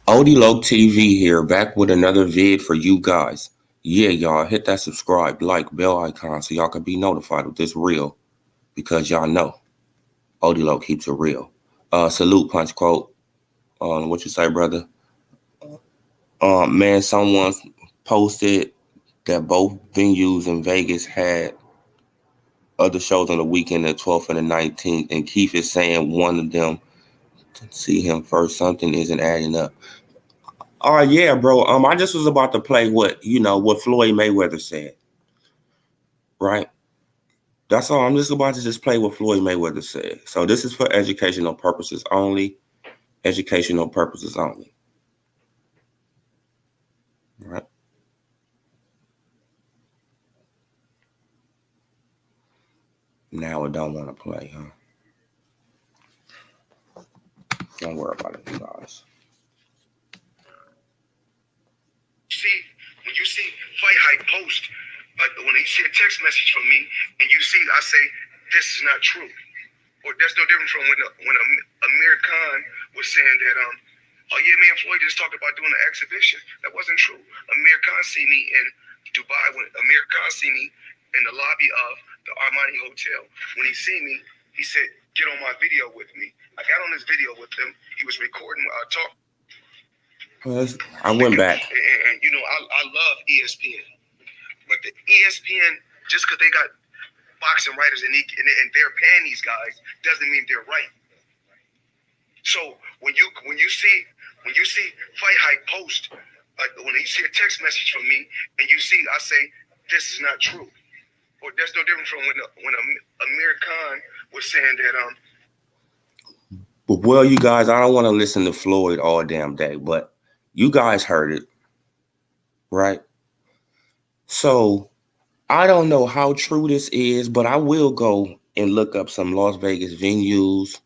Odie TV here, back with another vid for you guys. Yeah, y'all, hit that subscribe, like, bell icon so y'all can be notified of this real, because y'all know Odie keeps it real. Salute, punch quote. What you say, brother? Man, someone posted that both venues in Vegas had other shows on the weekend, the 12th and the 19th, and Keith is saying one of them to see him first. Something isn't adding up. Oh yeah, bro. I just was about to play what Floyd Mayweather said, right? That's all. I'm just about to just play what Floyd Mayweather said. So this is for educational purposes only. Educational purposes only. Right? Now it don't want to play, huh? Don't worry about it, you guys. When you see Fight Hype post, when you see a text message from me, and you see, I say, this is not true. Or that's no different from when Amir Khan was saying that, oh yeah, me and Floyd just talked about doing an exhibition. That wasn't true. Amir Khan see me in Dubai. When Amir Khan see me in the lobby of the Armani Hotel, when he see me, he said, get on my video with me. I got on this video with him. He was recording our talk. I went back. And I love ESPN. But the ESPN, just because they got boxing writers and they're paying these guys, doesn't mean they're right. So when you see Fight Hype post, when you see a text message from me, and you see, I say, this is not true. Or that's no different from when Amir Khan was saying that Well, you guys, I don't want to listen to Floyd all damn day, but you guys heard it, right? So I don't know how true this is, but I will go and look up some Las Vegas venues,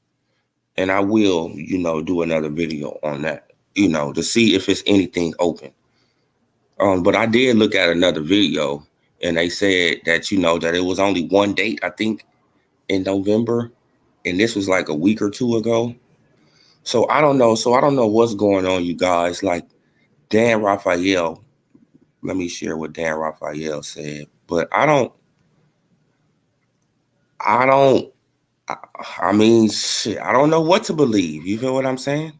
and I will, do another video on that, to see if it's anything open. But I did look at another video, and they said that, that it was only one date, I think, in November, and this was like a week or two ago. So I don't know. What's going on, you guys. Like Dan Rafael, let me share what Dan Rafael said. But I mean, shit, I don't know what to believe. You feel what I'm saying?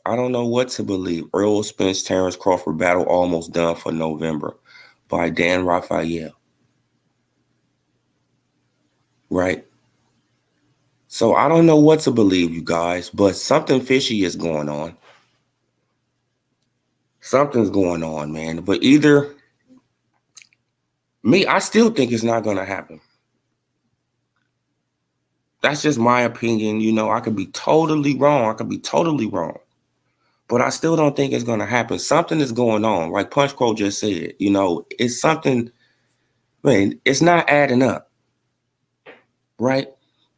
I don't know what to believe. Earl Spence, Terrence Crawford battle almost done for November by Dan Rafael. Right? So I don't know what to believe, you guys, but something fishy is going on. Something's going on, man. But I still think it's not going to happen. That's just my opinion. I could be totally wrong. But I still don't think it's going to happen. Something is going on. Like Punch Quote just said, it's something, man, it's not adding up. Right?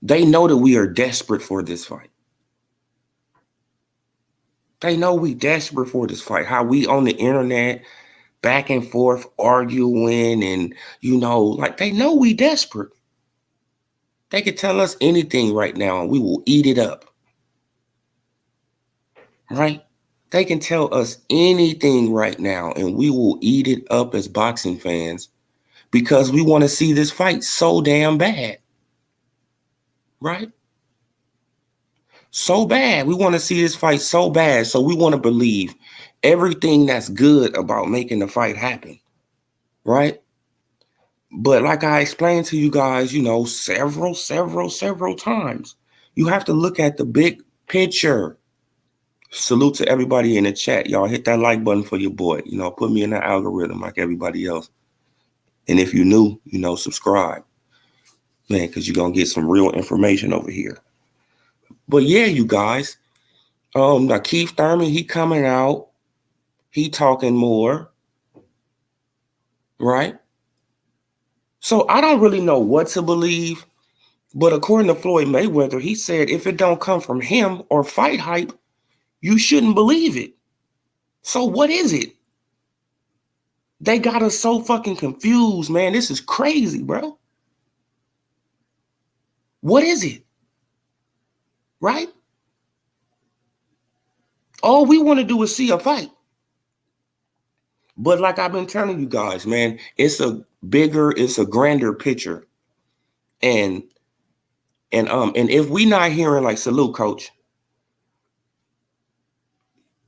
They know that we are desperate for this fight. They know we desperate for this fight. How we on the internet back and forth arguing and, like they know we desperate. They could tell us anything right now and we will eat it up. Right? They can tell us anything right now and we will eat it up as boxing fans because we want to see this fight so damn bad. Right? So bad. We want to see this fight so bad. So we want to believe everything that's good about making the fight happen. Right? But like I explained to you guys, several times, you have to look at the big picture. Salute to everybody in the chat. Y'all hit that like button for your boy. Put me in the algorithm like everybody else. And if you're new, subscribe. Man, because you're going to get some real information over here. But yeah, you guys. Now Keith Thurman, he coming out. He talking more. Right? So I don't really know what to believe. But according to Floyd Mayweather, he said if it don't come from him or fight hype, you shouldn't believe it. So what is it? They got us so fucking confused, man. This is crazy, bro. What is it? Right? All we want to do is see a fight. But like I've been telling you guys, man, it's a grander picture. And if we not hearing like salute, coach.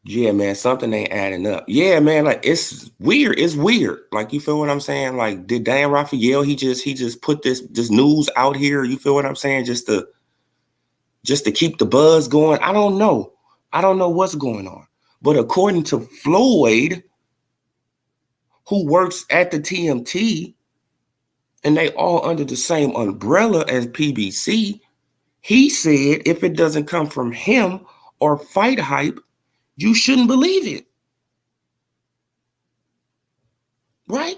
Yeah, man, something ain't adding up. Yeah, man, like it's weird. It's weird. Like, you feel what I'm saying? Like, did Dan Rafael, he just put this news out here, you feel what I'm saying? Just to keep the buzz going. I don't know. I don't know what's going on. But according to Floyd, who works at the TMT, and they all under the same umbrella as PBC, he said if it doesn't come from him or fight hype, you shouldn't believe it. Right?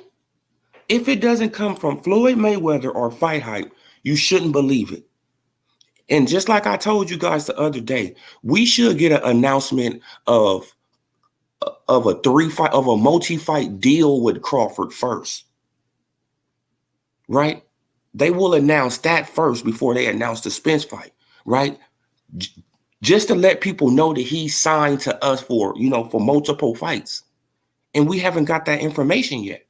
If it doesn't come from Floyd Mayweather or fight hype, you shouldn't believe it. And just like I told you guys the other day, we should get an announcement of a multi-fight deal with Crawford first. Right? They will announce that first before they announce the Spence fight, right? Just to let people know that he signed to us for multiple fights. And we haven't got that information yet.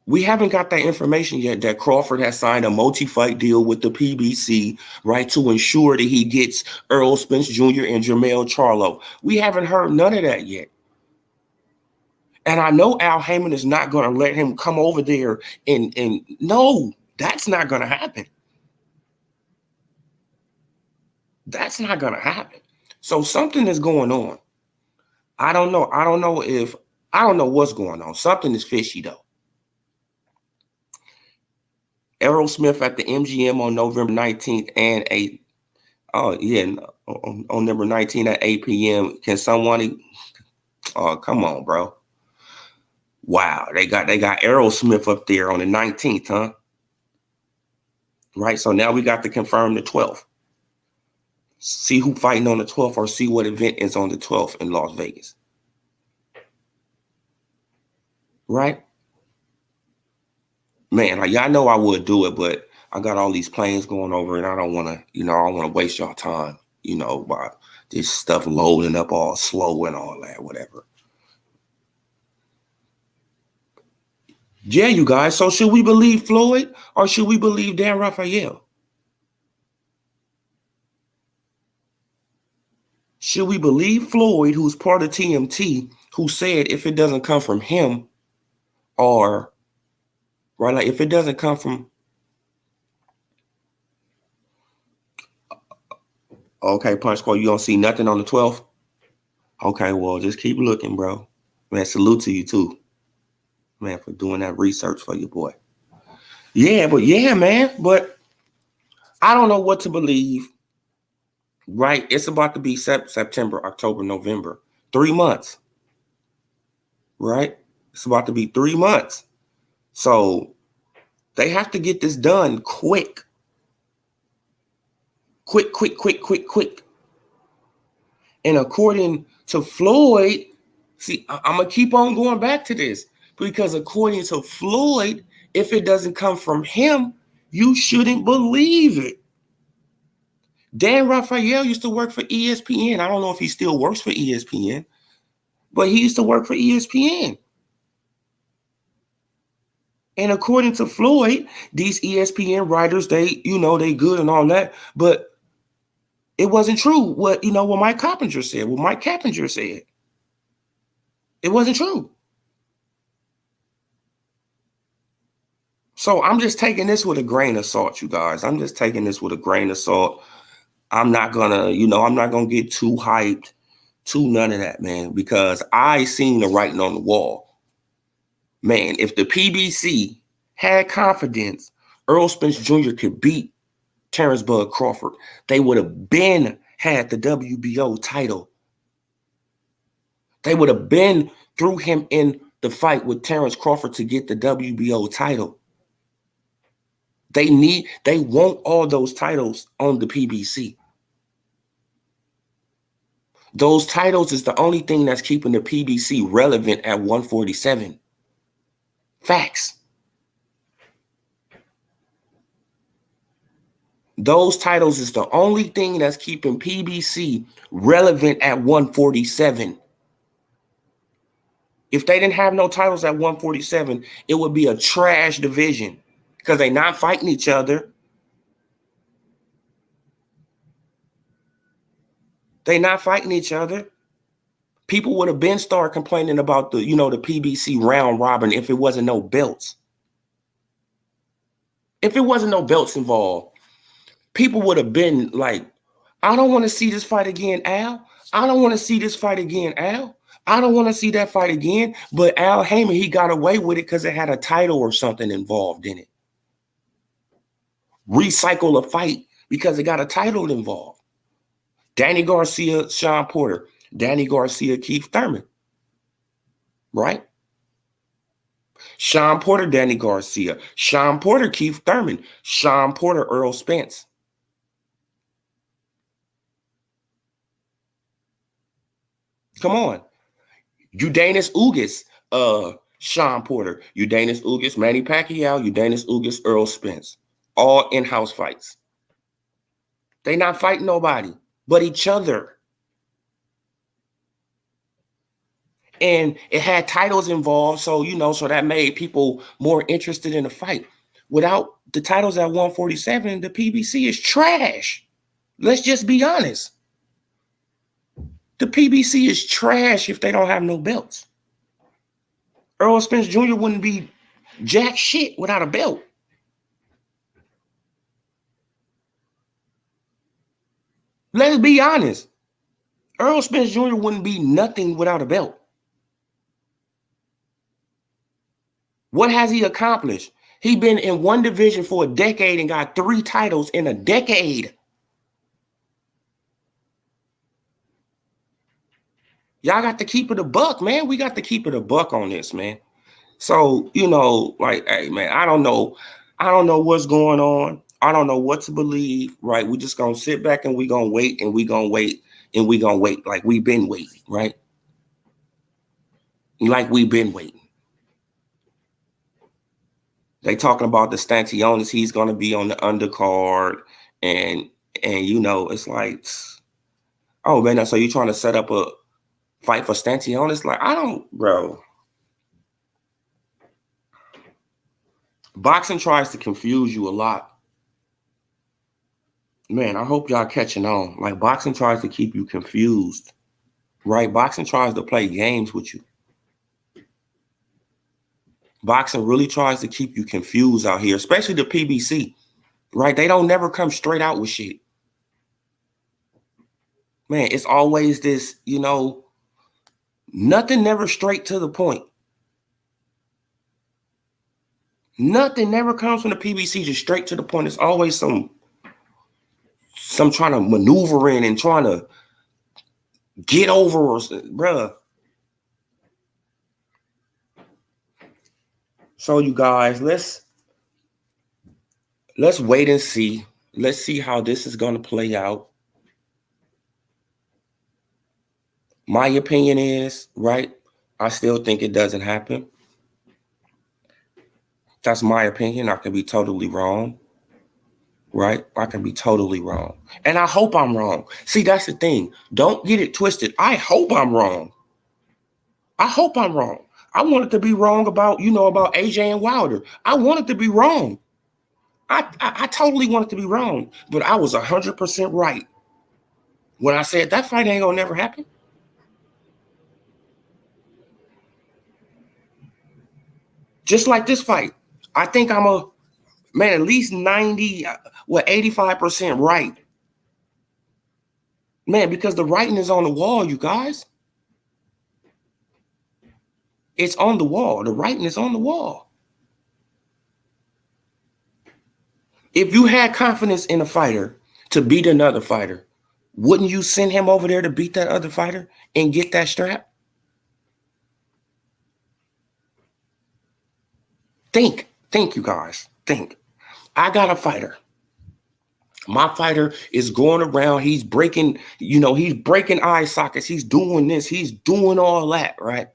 We haven't got that information yet that Crawford has signed a multi-fight deal with the PBC, right, to ensure that he gets Errol Spence Jr. and Jermell Charlo. We haven't heard none of that yet. And I know Al Heyman is not going to let him come over there and no, that's not going to happen. That's not going to happen. So something is going on. I don't know what's going on. Something is fishy though. Errol Smith at the MGM on November 19th and 8th. Oh, yeah, on November 19th at 8 p.m. Can someone... Oh, come on, bro. Wow, they got Errol Smith up there on the 19th, huh? Right, so now we got to confirm the 12th. See who fighting on the 12th or see what event is on the 12th in Las Vegas. Right? Man, like, y'all know I would do it, but I got all these planes going over and I don't want to, I don't want to waste y'all time, by this stuff loading up all slow and all that, whatever. Yeah, you guys. So should we believe Floyd or should we believe Dan Rafael? Should we believe Floyd, who's part of TMT, who said if it doesn't come from him or, right, like if it doesn't come from... Okay, Punch Squad, you don't see nothing on the 12th? Okay, well, just keep looking, bro. Man, salute to you too, man, for doing that research for your boy. Yeah, man, but I don't know what to believe. Right, it's about to be September, October, November, 3 months. Right, it's about to be 3 months. So they have to get this done quick. Quick. And according to Floyd, see, I'm going to keep on going back to this because according to Floyd, if it doesn't come from him, you shouldn't believe it. Dan Rafael used to work for ESPN. I don't know if he still works for ESPN, but he used to work for ESPN. And according to Floyd, these ESPN writers, they good and all that, but it wasn't true what Mike Coppinger said, what Mike Coppinger said. It wasn't true. So I'm just taking this with a grain of salt, you guys. I'm just taking this with a grain of salt. I'm not gonna get too hyped, too none of that, man, because I seen the writing on the wall. Man, if the PBC had confidence Errol Spence Jr. could beat Terrence Bud Crawford, they would have been had the WBO title. They would have been threw him in the fight with Terrence Crawford to get the WBO title. They want all those titles on the PBC. Those titles is the only thing that's keeping the PBC relevant at 147. Facts. Those titles is the only thing that's keeping PBC relevant at 147. If they didn't have no titles at 147, it would be a trash division because they're not fighting each other. They're not fighting each other. People would have been started complaining about the PBC round robin if it wasn't no belts. If it wasn't no belts involved, people would have been like, I don't want to see this fight again, Al. I don't want to see this fight again, Al. I don't want to see that fight again. But Al Heyman, he got away with it because it had a title or something involved in it. Recycle a fight because it got a title involved. Danny Garcia, Sean Porter. Danny Garcia, Keith Thurman. Right? Sean Porter, Danny Garcia. Sean Porter, Keith Thurman. Sean Porter, Earl Spence. Come on. Udanis Ugas, Sean Porter. Udanis Ugas, Manny Pacquiao. Udanis Ugas, Earl Spence. All in-house fights. They not fighting nobody but each other. And it had titles involved, so that made people more interested in the fight. Without the titles at 147, the PBC is trash. Let's just be honest. The PBC is trash if they don't have no belts. Earl Spence Jr. wouldn't be jack shit without a belt. Let's be honest. Earl Spence Jr. wouldn't be nothing without a belt. What has he accomplished? He been in one division for a decade and got 3 titles in a decade. Y'all got to keep it a buck, man. We got to keep it a buck on this, man. So, hey, man, I don't know what's going on. I don't know what to believe, right? We just going to sit back and we going to wait and we going to wait and we going to wait like we've been waiting, right? Like we've been waiting. They talking about the Stantionis. He's going to be on the undercard. And it's like, oh, man, so you trying to set up a fight for Stantionis? Like, I don't, bro. Boxing tries to confuse you a lot. Man, I hope y'all catching on. Like, boxing tries to keep you confused, right? Boxing tries to play games with you. Boxing really tries to keep you confused out here, especially the PBC, right? They don't never come straight out with shit. Man, it's always this, nothing never straight to the point. Nothing never comes from the PBC just straight to the point. It's always some trying to maneuver in and trying to get over, bruh. So you guys, let's wait and see. Let's see how this is going to play out. My opinion is, right, I still think it doesn't happen. That's my opinion. I could be totally wrong. Right? I can be totally wrong. And I hope I'm wrong. See, that's the thing. Don't get it twisted. I hope I'm wrong. I hope I'm wrong. I wanted to be wrong about AJ and Wilder. I wanted to be wrong. I totally wanted to be wrong. But I was 100% right when I said that fight ain't gonna never happen. Just like this fight. I think I'm at least 85% right. Man, because the writing is on the wall, you guys. It's on the wall. The writing is on the wall. If you had confidence in a fighter to beat another fighter, wouldn't you send him over there to beat that other fighter and get that strap? Think, you guys. Think. I got a fighter. My fighter is going around. He's breaking, he's breaking eye sockets. He's doing this. He's doing all that, right?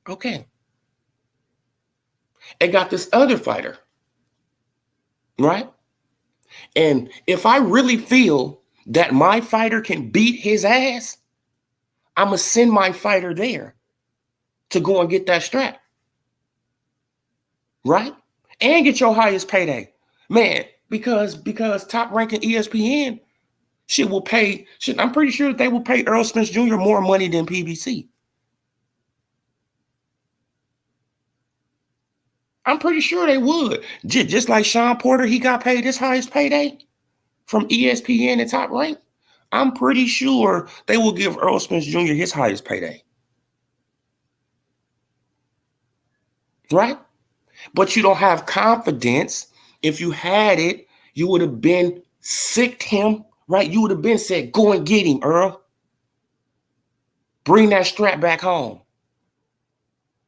Okay. And got this other fighter, right? And if I really feel that my fighter can beat his ass, I'm going to send my fighter there to go and get that strap, right? And get your highest payday. Man, because Top Ranking ESPN I'm pretty sure they will pay Earl Spence Jr. more money than PBC. I'm pretty sure they would. Just like Sean Porter, he got paid his highest payday from ESPN and Top Rank. I'm pretty sure they will give Earl Spence Jr. his highest payday. Right? But you don't have confidence. If you had it, you would have been sicked him, right? You would have been said, go and get him, Earl. Bring that strap back home.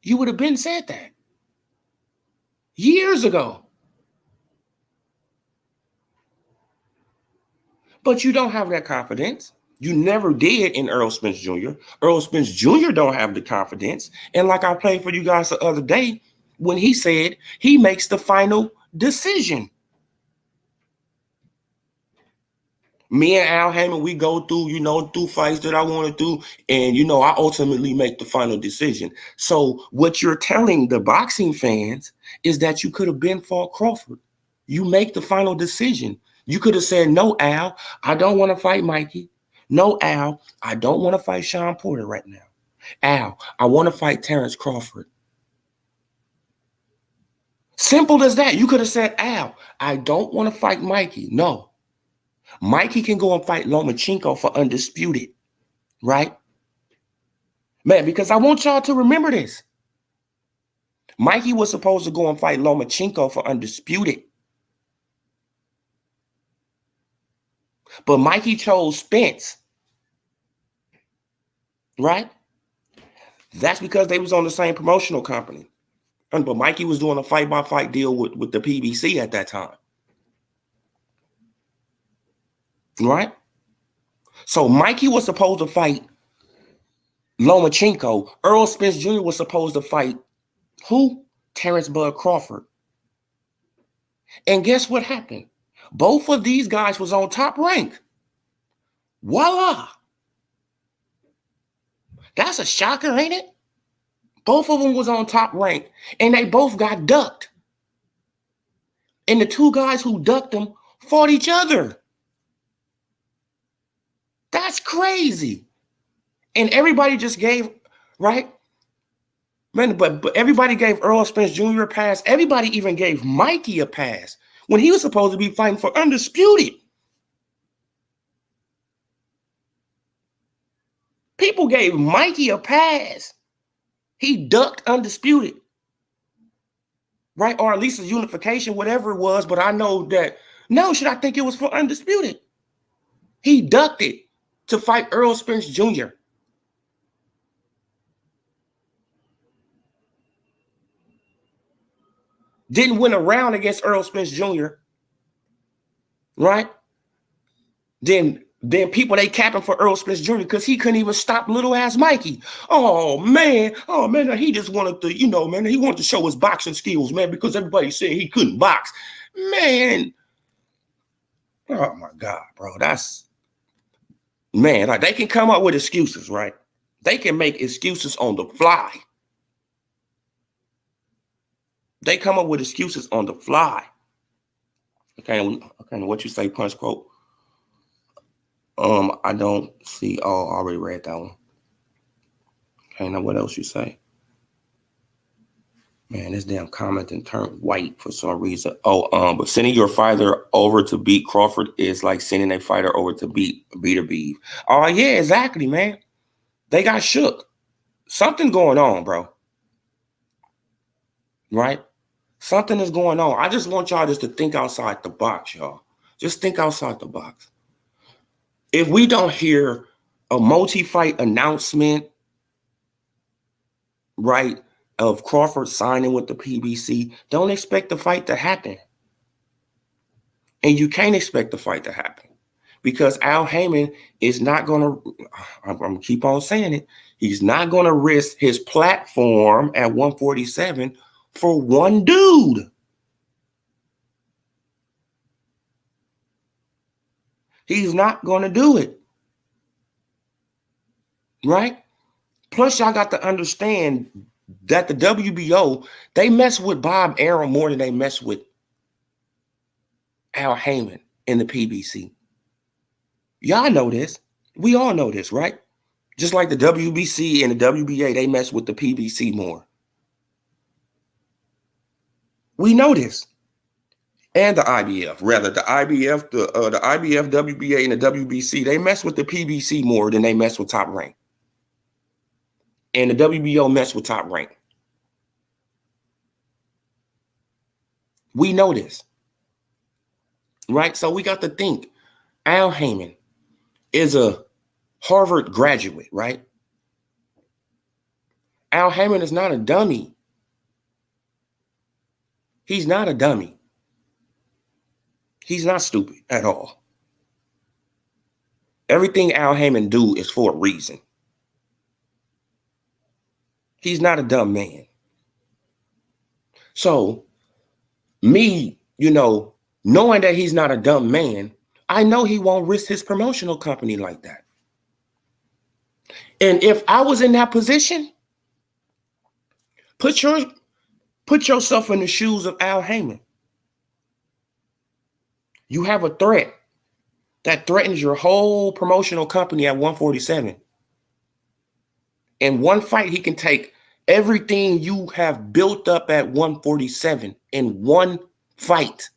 You would have been said that years ago. But you don't have that confidence. You never did in Earl Spence Jr. Earl Spence Jr. don't have the confidence. And like I played for you guys the other day, when he said he makes the final decision. Me and Al Heyman, we go through, through fights that I want to do. And, I ultimately make the final decision. So what you're telling the boxing fans is that you could have been fought Crawford. You make the final decision. You could have said, no, Al, I don't want to fight Mikey. No, Al, I don't want to fight Sean Porter right now. Al, I want to fight Terrence Crawford. Simple as that. You could have said, Al, I don't want to fight Mikey. No. Mikey can go and fight Lomachenko for undisputed, right? Man, because I want y'all to remember this. Mikey was supposed to go and fight Lomachenko for undisputed. But Mikey chose Spence, right? That's because they was on the same promotional company. But Mikey was doing a fight-by-fight deal with the PBC at that time. Right? So Mikey was supposed to fight Lomachenko. Earl Spence Jr. was supposed to fight who? Terrence Bud Crawford. And guess what happened? Both of these guys was on Top Rank. Voila. That's a shocker, ain't it? Both of them was on Top Rank, and they both got ducked. And the two guys who ducked them fought each other. That's crazy. And everybody just gave, right? Man, but everybody gave Earl Spence Jr. a pass. Everybody even gave Mikey a pass when he was supposed to be fighting for undisputed. People gave Mikey a pass. He ducked undisputed. Right? Or at least a unification, whatever it was. But I know that, I think it was for undisputed. He ducked it to fight Earl Spence Jr. Didn't win a round against Earl Spence Jr. Right? Then people, they capping for Earl Spence Jr. because he couldn't even stop little ass Mikey. Oh man, he just wanted to, he wanted to show his boxing skills, man, because everybody said he couldn't box. Man. Oh my God, bro. That's, man, like they can come up with excuses, right? They can make excuses on the fly. They come up with excuses on the fly. Okay, what you say, Punch Quote? I don't see. Oh, I already read that one. Okay, now what else you say? Man, this damn comment done turned white for some reason. Oh, but sending your fighter over to beat Crawford is like sending a fighter over to beat Beterbiev. Oh, yeah, exactly, man. They got shook. Something going on, bro. Right? Something is going on. I just want y'all just to think outside the box, y'all. Just think outside the box. If we don't hear a multi-fight announcement, right, of Crawford signing with the PBC, don't expect the fight to happen. And you can't expect the fight to happen because Al Heyman is not going to, I'm going to keep on saying it, he's not going to risk his platform at 147 for one dude. He's not going to do it. Right? Plus, y'all got to understand that the WBO, they mess with Bob Arum more than they mess with Al Heyman in the PBC. Y'all know this. We all know this, right? Just like the WBC and the WBA, they mess with the PBC more. We know this. And the IBF, rather, the IBF, the IBF, WBA, and the WBC, they mess with the PBC more than they mess with Top Rank. And the WBO mess with Top Rank. We know this. Right? So we got to think. Al Heyman is a Harvard graduate, right? Al Heyman is not a dummy. He's not a dummy. He's not stupid at all. Everything Al Heyman do is for a reason. He's not a dumb man. So, me, knowing that he's not a dumb man, I know he won't risk his promotional company like that. And if I was in that position, put yourself in the shoes of Al Heyman. You have a threat that threatens your whole promotional company at 147. In one fight, he can take everything you have built up at 147 in one fight.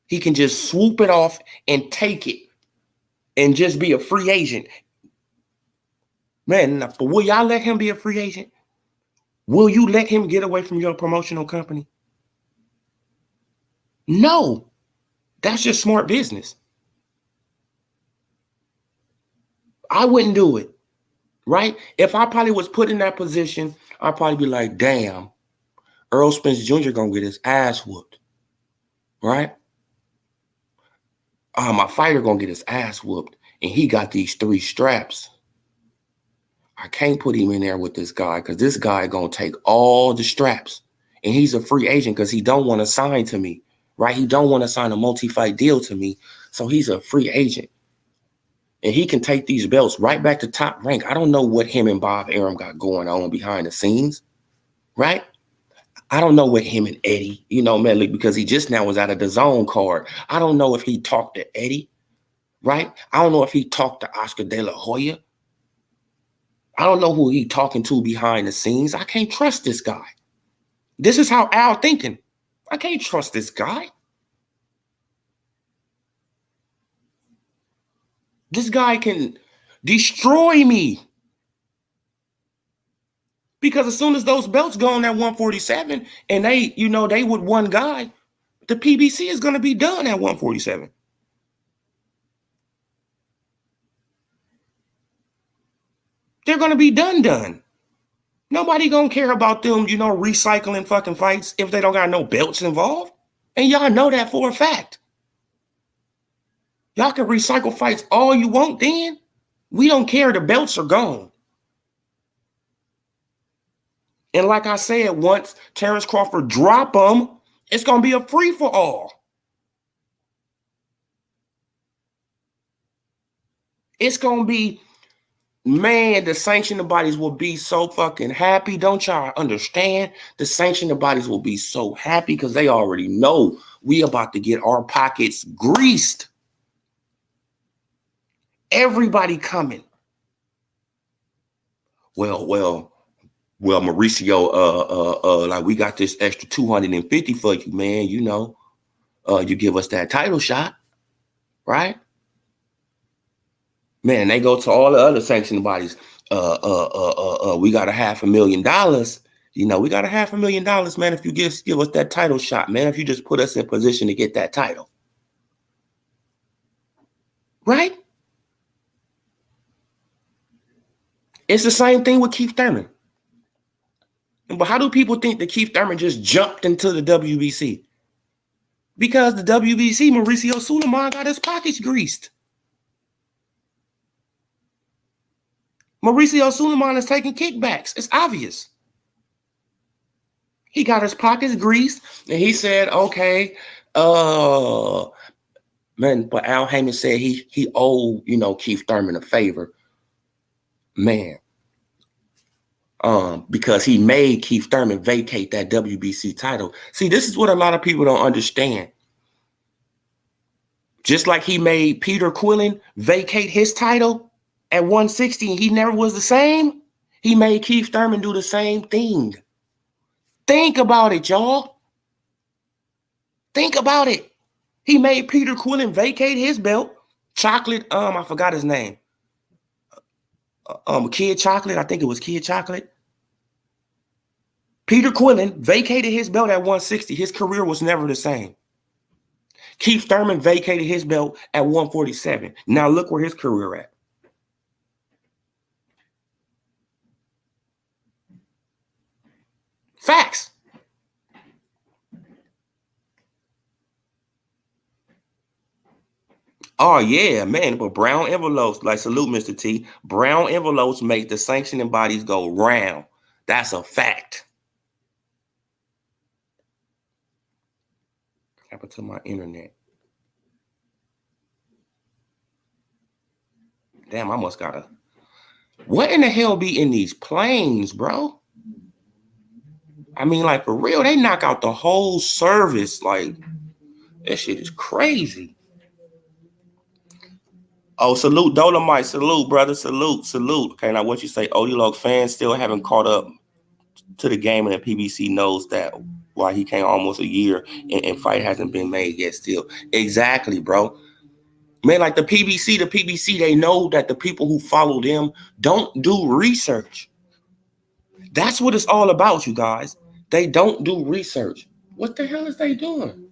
He can just swoop it off and take it and just be a free agent. Man, will y'all let him be a free agent? Will you let him get away from your promotional company? No. That's just smart business. I wouldn't do it, right? If I probably was put in that position, I'd probably be like, damn, Earl Spence Jr. gonna get his ass whooped, right? My fighter gonna get his ass whooped, and he got these 3 straps. I can't put him in there with this guy because this guy gonna take all the straps, and he's a free agent because he don't want to sign to me. Right? He don't want to sign a multi-fight deal to me. So he's a free agent. And he can take these belts right back to Top Rank. I don't know what him and Bob Arum got going on behind the scenes. Right? I don't know what him and Eddie, man, because he just now was out of the zone card. I don't know if he talked to Eddie. Right? I don't know if he talked to Oscar De La Hoya. I don't know who he talking to behind the scenes. I can't trust this guy. This is how Al thinking. I can't trust this guy. This guy can destroy me. Because as soon as those belts go on at 147 and they with one guy, the PBC is going to be done at 147. They're going to be done. Nobody going to care about them, recycling fucking fights if they don't got no belts involved. And y'all know that for a fact. Y'all can recycle fights all you want then. We don't care. The belts are gone. And like I said, once Terrence Crawford drop them, it's going to be a free-for-all. It's going to be, man, the sanctioning bodies will be so fucking happy. Don't y'all understand? The sanctioning bodies will be so happy because they already know we about to get our pockets greased. Everybody coming. Well, Mauricio, like we got this extra 250 for you, man. You give us that title shot, right? Man, they go to all the other sanctioning bodies. We got $500,000. We got $500,000, man. If you give us that title shot, man. If you just put us in position to get that title, right? It's the same thing with Keith Thurman. But how do people think that Keith Thurman just jumped into the WBC? Because the WBC, Mauricio Sulaiman got his pockets greased. Mauricio Sulaiman is taking kickbacks. It's obvious. He got his pockets greased, and he said, okay, man, but Al Heyman said he owed, Keith Thurman a favor. Man. Because he made Keith Thurman vacate that WBC title. See, this is what a lot of people don't understand. Just like he made Peter Quillen vacate his title at 160 and he never was the same, he made Keith Thurman do the same thing. Think about it, y'all. Think about it. He made Peter Quillen vacate his belt. Chocolate, I forgot his name. Kid Chocolate, I think it was Kid Chocolate. Peter Quillen vacated his belt at 160. His career was never the same. Keith Thurman vacated his belt at 147. Now look where his career at. Facts. Oh, yeah, man. But brown envelopes, like salute, Mr. T. Brown envelopes make the sanctioning bodies go round. That's a fact. What happened to my internet? Damn, I must gotta. What in the hell be in these planes, bro? I mean, like, for real, they knock out the whole service. Like, that shit is crazy. Oh, salute Dolomite. Salute, brother. Salute. Okay, now what you say? Odilog fans still haven't caught up to the game, and the PBC knows that why he came almost a year and fight hasn't been made yet still. Exactly, bro. Man, like the PBC, they know that the people who follow them don't do research. That's what it's all about, you guys. They don't do research. What the hell is they doing?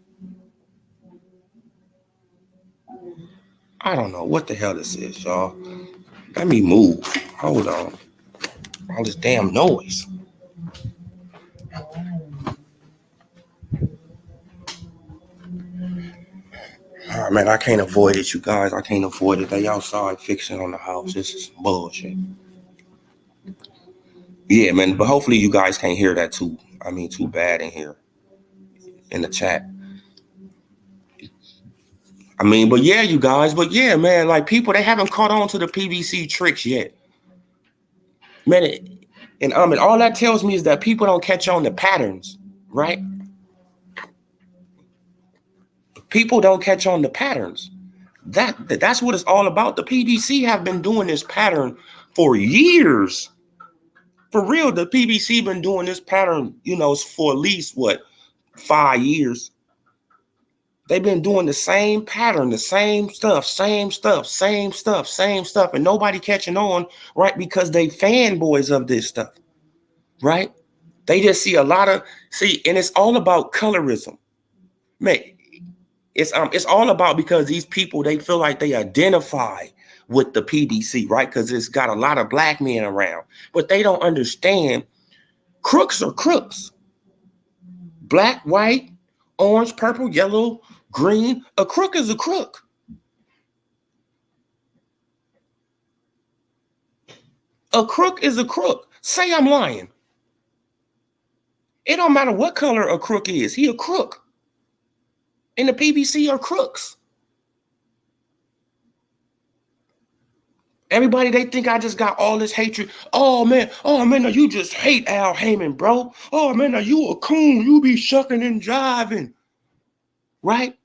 I don't know what the hell this is, y'all. Let me move. Hold on. All this damn noise. Oh, man, I can't avoid it, you guys. I can't avoid it. They outside fixing on the house. This is bullshit. Yeah, man, but hopefully you guys can't hear that too. I mean, too bad in here in the chat. I mean, but yeah, you guys, but yeah, man, like people, they haven't caught on to the PBC tricks yet. Man, and all that tells me is that people don't catch on to patterns, right? People don't catch on to patterns. That's what it's all about. The PBC have been doing this pattern for years. For real, the PBC been doing this pattern, for at least 5 years. They've been doing the same pattern, the same stuff, and nobody catching on, right? Because they fanboys of this stuff, right? They just see and it's all about colorism. Man, it's all about because these people, they feel like they identify with the PBC, right? Because it's got a lot of black men around, but they don't understand crooks are crooks. Black, white, orange, purple, yellow, green. A crook is a crook. A crook is a crook. Say I'm lying. It don't matter what color a crook is. He a crook. And the PBC are crooks. Everybody, they think I just got all this hatred. Oh man, now you just hate Al Heyman, bro. Oh man, now you a coon. You be shucking and jiving. Right?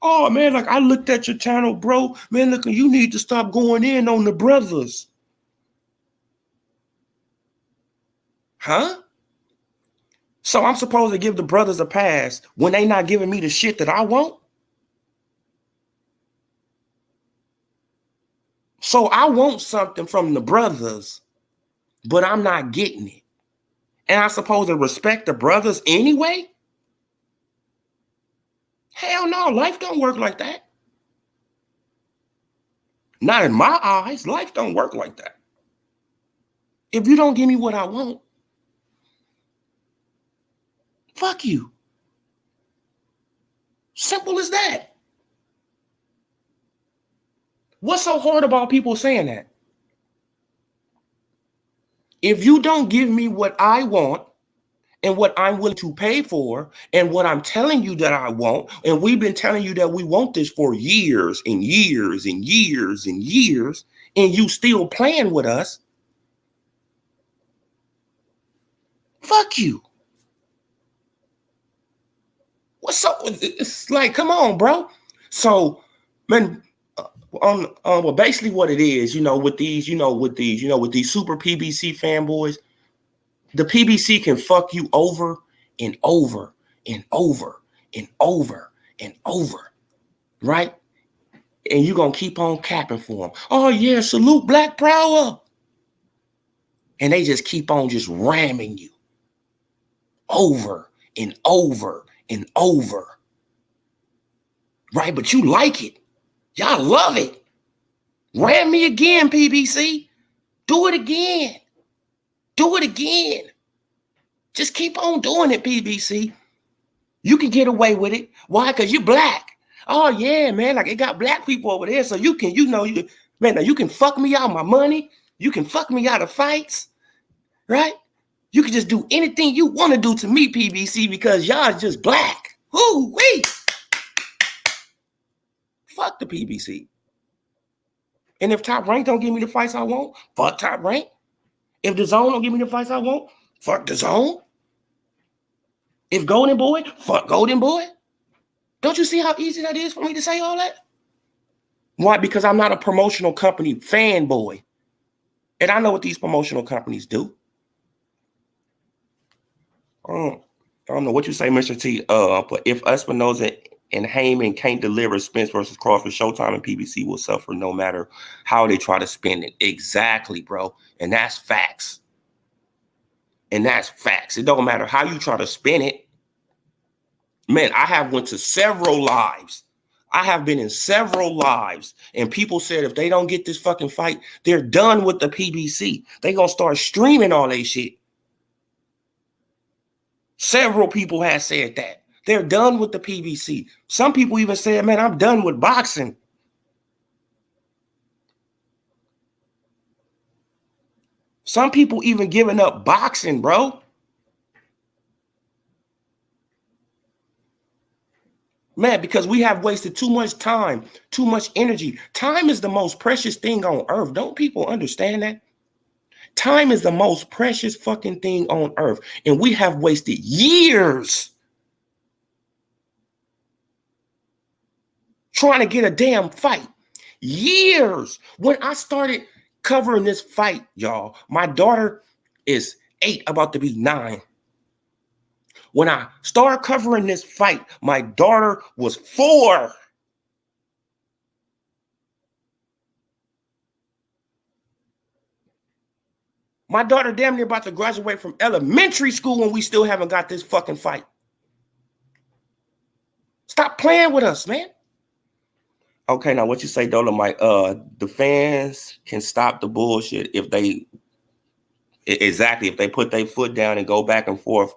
Oh man, like I looked at your channel, bro. Man, look, you need to stop going in on the brothers. Huh? So I'm supposed to give the brothers a pass when they not giving me the shit that I want? So I want something from the brothers, but I'm not getting it. And I'm supposed to respect the brothers anyway? Hell no, life don't work like that. Not in my eyes. Life don't work like that. If you don't give me what I want, fuck you. Simple as that. What's so hard about people saying that? If you don't give me what I want and what I'm willing to pay for and what I'm telling you that I want, and we've been telling you that we want this for years and years and years and years, and you still playing with us, fuck you. What's up with it? It's like, come on, bro. So, man, well, basically what it is, with these super PBC fanboys, the PBC can fuck you over and over and over and over and over, right? And you're going to keep on capping for them. Oh, yeah, salute Black Power. And they just keep on just ramming you over and over and over, right? But you like it. Y'all love it. Ram me again, PBC. Do it again. Do it again. Just keep on doing it, PBC. You can get away with it. Why? Because you're black. Oh, yeah, man. Like, it got black people over there. So you can, man, you can fuck me out of my money. You can fuck me out of fights, right? You can just do anything you want to do to me, PBC, because y'all is just black. Woo-wee. Fuck the PBC. And if Top Rank don't give me the fights I want, fuck Top Rank. If the Zone don't give me the fights I want, fuck the Zone. If Golden Boy, fuck Golden Boy. Don't you see how easy that is for me to say all that? Why? Because I'm not a promotional company fanboy. And I know what these promotional companies do. I don't know what you say, Mr. T. But if Espinoza and Heyman can't deliver Spence versus Crawford, Showtime and PBC will suffer no matter how they try to spin it. Exactly, bro. And that's facts. And that's facts. It don't matter how you try to spin it. Man, I have went to several lives. I have been in several lives, and people said if they don't get this fucking fight, they're done with the PBC. They gonna start streaming all that shit. Several people have said that. They're done with the PBC. Some people even said, man, I'm done with boxing. Some people even giving up boxing, bro. Man, because we have wasted too much time, too much energy. Time is the most precious thing on earth. Don't people understand that? Time is the most precious fucking thing on earth. And we have wasted years trying to get a damn fight. Years. When I started covering this fight, y'all, my daughter is 8, about to be 9. When I started covering this fight, my daughter was 4. My daughter damn near about to graduate from elementary school when we still haven't got this fucking fight. Stop playing with us, man. Okay, now what you say, Dolomite? The fans can stop the bullshit if they put their foot down and go back and forth.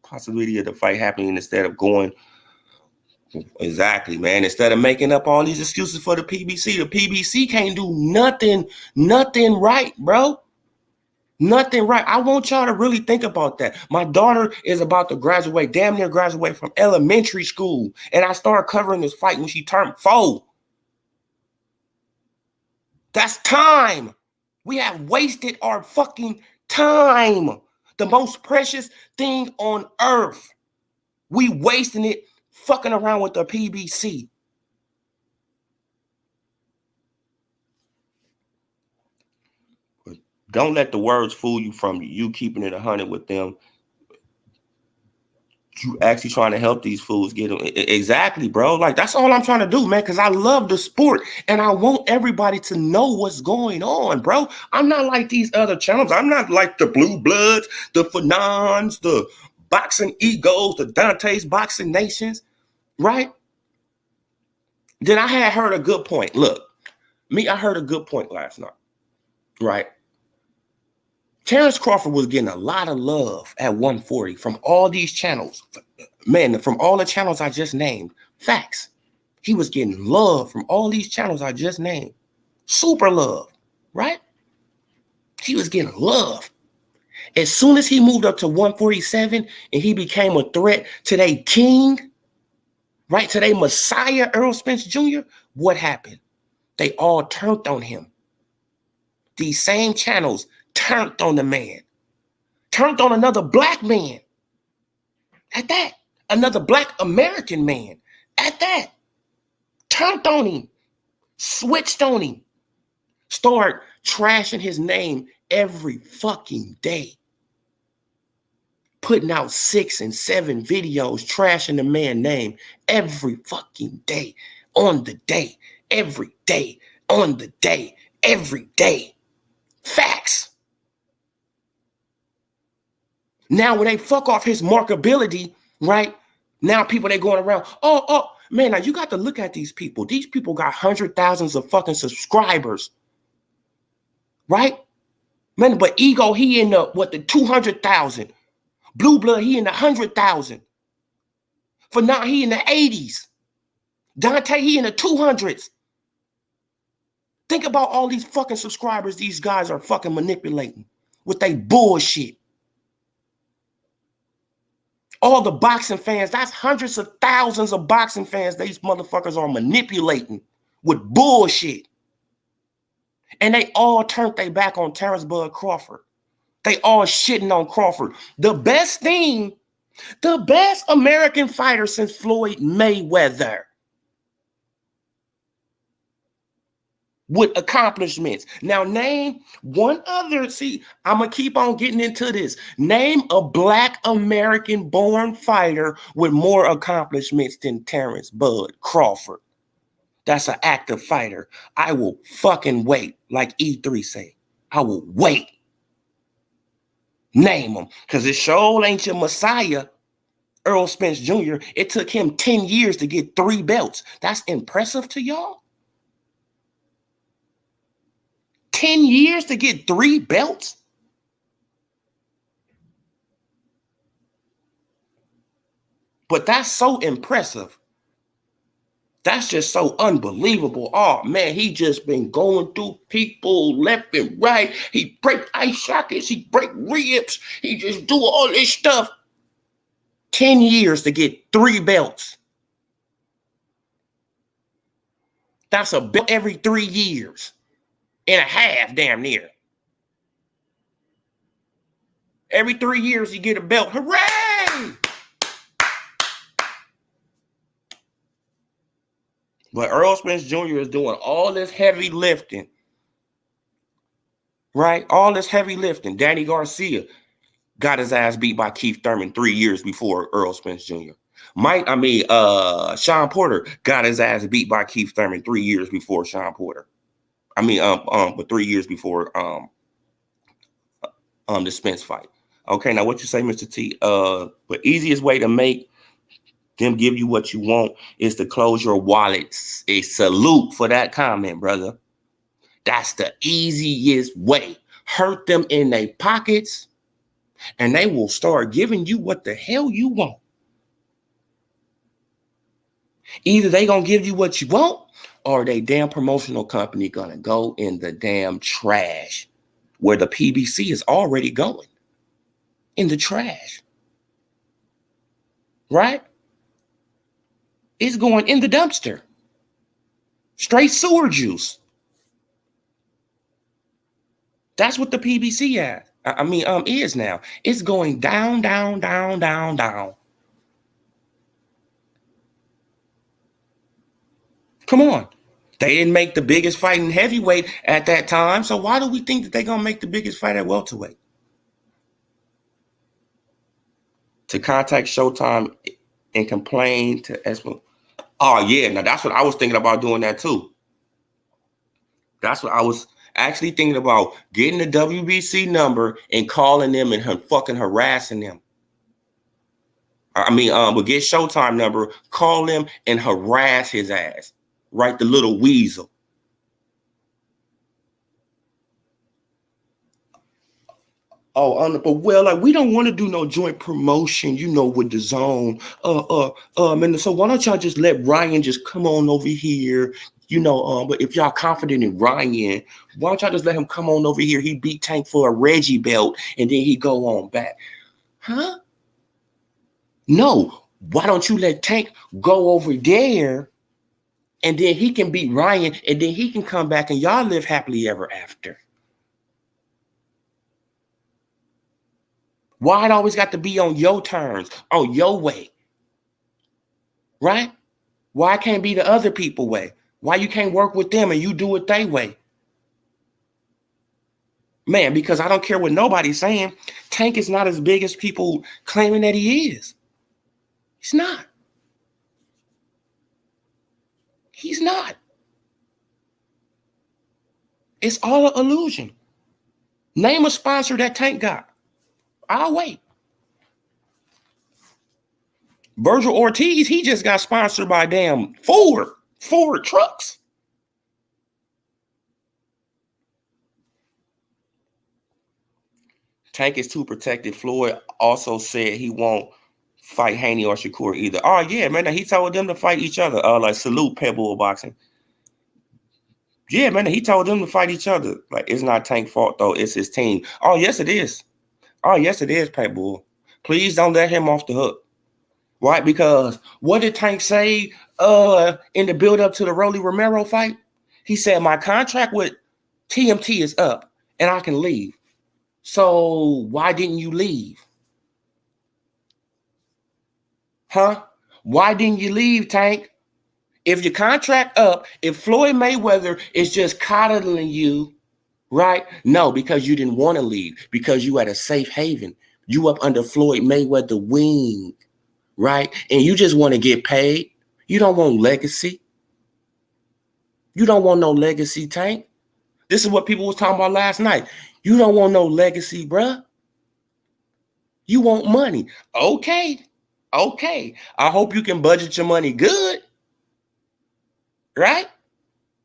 Possibility of the fight happening instead of going. Exactly, man. Instead of making up all these excuses for the PBC can't do nothing right, bro. Nothing right. I want y'all to really think about that. My daughter is about to graduate, damn near graduate from elementary school. And I started covering this fight when she turned 4. That's time. We have wasted our fucking time. The most precious thing on earth. We wasting it fucking around with the PBC. Don't let the words fool you from you keeping it 100 with them. You actually trying to help these fools get them. Exactly, bro. Like, that's all I'm trying to do, man, because I love the sport and I want everybody to know what's going on, bro. I'm not like these other channels. I'm not like the Blue Bloods, the Fanons, the Boxing Egos, the Dante's Boxing Nations, right? Then I had heard a good point. Look, I heard a good point last night, right? Terrence Crawford was getting a lot of love at 140 from all these channels. Man, from all the channels I just named. Facts. He was getting love from all these channels I just named. Super love, right? He was getting love. As soon as he moved up to 147 and he became a threat to their king, right, to their Messiah, Earl Spence Jr., what happened? They all turned on him. These same channels turned on the man. Turned on another black man. At that. Another black American man. At that. Turned on him. Switched on him. Start trashing his name every fucking day. Putting out 6 and 7 videos trashing the man's name every fucking day. On the day. Every day. On the day. Every day. Facts. Now when they fuck off his markability, right? Now people, they going around, oh, man, now you got to look at these people. These people got hundreds of thousands of fucking subscribers. Right? Man, but Ego, he in the 200,000. Blue Blood, he in the 100,000. For now, he in the 80s. Dante, he in the 200s. Think about all these fucking subscribers these guys are fucking manipulating with their bullshit. All the boxing fans, that's hundreds of thousands of boxing fans these motherfuckers are manipulating with bullshit. And they all turned their back on Terrence Bud Crawford. They all shitting on Crawford. The best American fighter since Floyd Mayweather. With accomplishments. Now name one other, see, I'm going to keep on getting into this. Name a black American born fighter with more accomplishments than Terrence Bud Crawford. That's an active fighter. I will fucking wait, like E3 say. I will wait. Name them, because it sure ain't your Messiah, Earl Spence Jr. It took him 10 years to get 3 belts. That's impressive to y'all? 10 years to get 3 belts? But that's so impressive. That's just so unbelievable. Oh, man, he just been going through people left and right. He break ice sockets. He break ribs. He just do all this stuff. 10 years to get 3 belts. That's a belt every 3 years and a half, damn near. Every 3 years, you get a belt. Hooray! But Earl Spence Jr. is doing all this heavy lifting. Right? All this heavy lifting. Danny Garcia got his ass beat by Keith Thurman 3 years before Earl Spence Jr. Sean Porter got his ass beat by Keith Thurman 3 years before Sean Porter. But 3 years before the Spence fight. Okay, now what you say, Mr. T? The easiest way to make them give you what you want is to close your wallets. A salute for that comment, brother. That's the easiest way. Hurt them in their pockets, and they will start giving you what the hell you want. Either they gonna give you what you want, or they damn promotional company gonna go in the damn trash where the PBC is already going. In the trash. Right? It's going in the dumpster. Straight sewer juice. That's what the PBC is now. It's going down, down, down, down, down. Come on. They didn't make the biggest fight in heavyweight at that time, so why do we think that they're going to make the biggest fight at welterweight? To contact Showtime and complain to Espo. Oh, yeah. Now, that's what I was thinking about doing that, too. That's what I was actually thinking about, getting the WBC number and calling them and fucking harassing them. But get Showtime number, call them and harass his ass. Right? The little weasel. But well, like we don't want to do no joint promotion, with the zone. And so why don't y'all just let Ryan just come on over here? But if y'all confident in Ryan, why don't y'all just let him come on over here? He beat Tank for a Reggie belt, and then he go on back. Huh? No. Why don't you let Tank go over there, and then he can beat Ryan, and then he can come back, and y'all live happily ever after? Why it always got to be on your terms, on your way? Right? Why it can't be the other people way? Why you can't work with them and you do it their way? Man, because I don't care what nobody's saying. Tank is not as big as people claiming that he is. He's not. He's not. It's all an illusion. Name a sponsor that Tank got. I'll wait. Virgil Ortiz, he just got sponsored by damn Ford trucks. Tank is too protected. Floyd also said he won't fight Haney or Shakur either. Oh yeah, man, he told them to fight each other. Like salute Pebble Boxing. Yeah, man, he told them to fight each other. Like it's not Tank's fault though, it's his team. Oh yes, it is. Oh yes, it is, Pebble. Please don't let him off the hook. Right? Because what did Tank say in the build up to the Rolly Romero fight? He said my contract with TMT is up and I can leave. So why didn't you leave? Huh? Why didn't you leave, Tank? If your contract up, if Floyd Mayweather is just coddling you, right? No, because you didn't want to leave, because you had a safe haven. You up under Floyd Mayweather wing, right? And you just want to get paid. You don't want legacy. You don't want no legacy, Tank. This is what people was talking about last night. You don't want no legacy, bruh. You want money. Okay. I hope you can budget your money good. Right?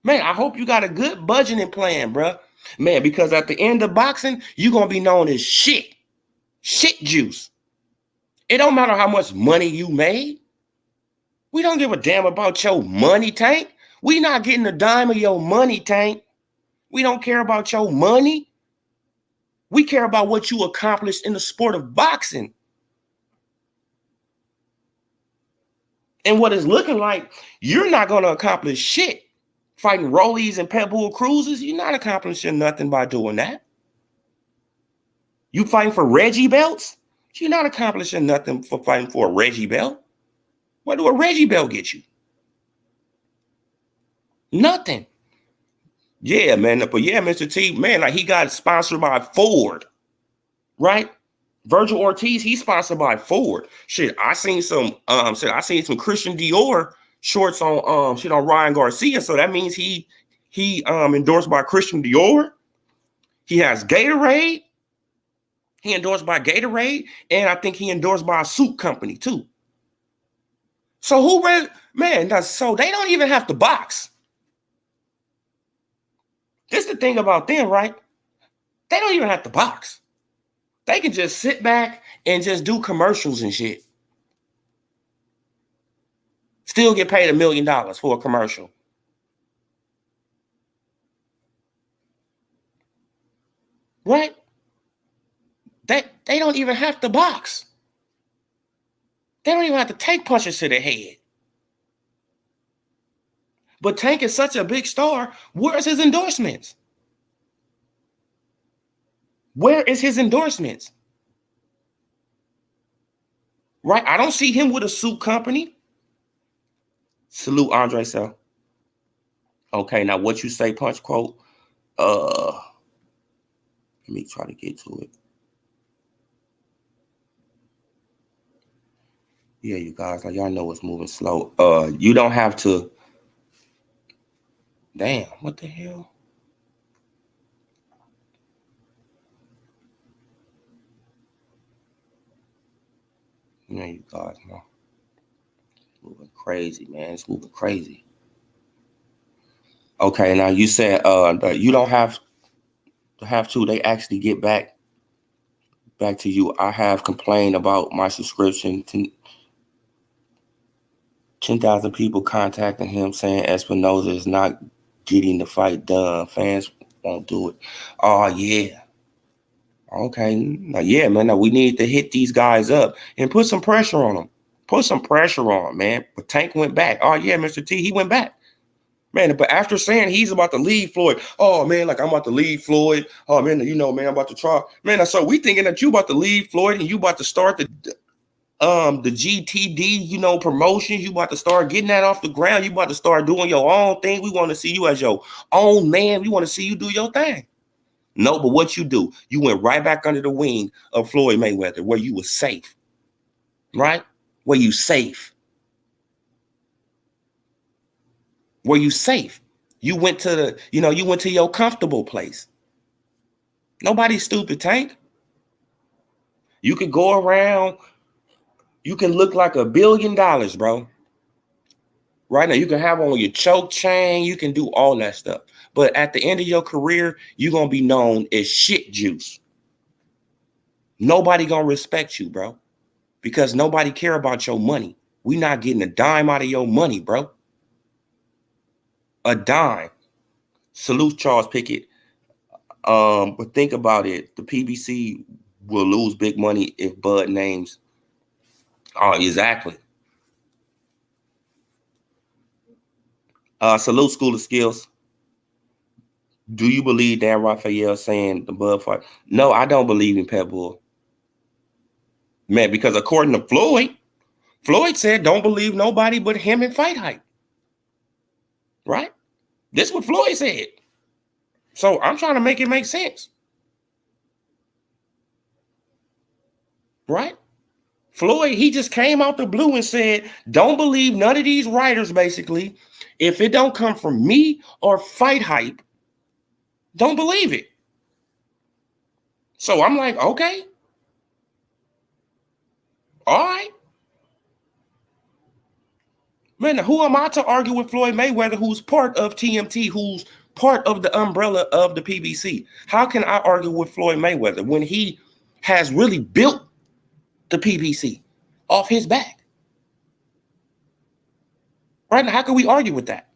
Man, I hope you got a good budgeting plan, bruh. Man, because at the end of boxing, you're going to be known as shit. Shit juice. It don't matter how much money you made. We don't give a damn about your money, Tank. We not getting a dime of your money, Tank. We don't care about your money. We care about what you accomplished in the sport of boxing. And what it's looking like, you're not going to accomplish shit. Fighting Rollies and Pet Bull Cruisers, you're not accomplishing nothing by doing that. You fighting for Reggie belts? You're not accomplishing nothing for fighting for a Reggie belt. What do a Reggie belt get you? Nothing. Yeah, man. But yeah, Mr. T, man, like he got sponsored by Ford, right? Virgil Ortiz, he's sponsored by Ford. Shit, I seen some Christian Dior shorts on on Ryan Garcia. So that means he endorsed by Christian Dior. He has Gatorade. He endorsed by Gatorade, and I think he endorsed by a suit company too. So so they don't even have to box. This is the thing about them, right? They don't even have to box. They can just sit back and just do commercials and shit. Still get paid $1 million for a commercial. Right? They don't even have to box. They don't even have to take punches to the head. But Tank is such a big star. Where's his endorsements? Where is his endorsements? Right? I don't see him with a suit company. Salute Andre Sell. Okay, now what you say, punch quote? Let me try to get to it. Yeah, you guys, like y'all know it's moving slow. You don't have to. Damn, what the hell? Yeah, you guys know. It's moving crazy, man. It's moving crazy. Okay, now you said that you don't have to. They actually get back back to you. I have complained about my subscription. 10,000 people contacting him saying Espinoza is not getting the fight done. Fans won't do it. Oh, yeah. Okay. Now, yeah, man. Now we need to hit these guys up and put some pressure on them. Put some pressure on, man. But Tank went back. Oh, yeah, Mr. T, he went back. Man, but after saying he's about to leave Floyd, oh, man, like I'm about to leave Floyd. Oh, man, you know, man, I'm about to try. Man, so we thinking that you about to leave Floyd and you about to start the GTD, you know, promotions. You about to start getting that off the ground. You about to start doing your own thing. We want to see you as your own man. We want to see you do your thing. No, but what you do, you went right back under the wing of Floyd Mayweather, where you were safe, right? Where you safe. Where you safe. You went to you went to your comfortable place. Nobody's stupid, Tank. You could go around, you can look like $1 billion, bro. Right now, you can have on your choke chain, you can do all that stuff. But at the end of your career, you're going to be known as shit juice. Nobody going to respect you, bro. Because nobody care about your money. We not getting a dime out of your money, bro. A dime. Salute Charles Pickett. But think about it. The PBC will lose big money if Bud names. Oh, exactly. Salute School of Skills. Do you believe Dan Rafael saying the Bud fight? No, I don't believe in Pitbull. Man, because according to Floyd said don't believe nobody but him in fight hype. Right? This is what Floyd said. So I'm trying to make it make sense. Right? Floyd, he just came out the blue and said, don't believe none of these writers, basically. If it don't come from me or fight hype, don't believe it. So I'm like, okay. All right. Man, who am I to argue with Floyd Mayweather, who's part of TMT, who's part of the umbrella of the PBC? How can I argue with Floyd Mayweather when he has really built the PBC off his back? Right now, how can we argue with that?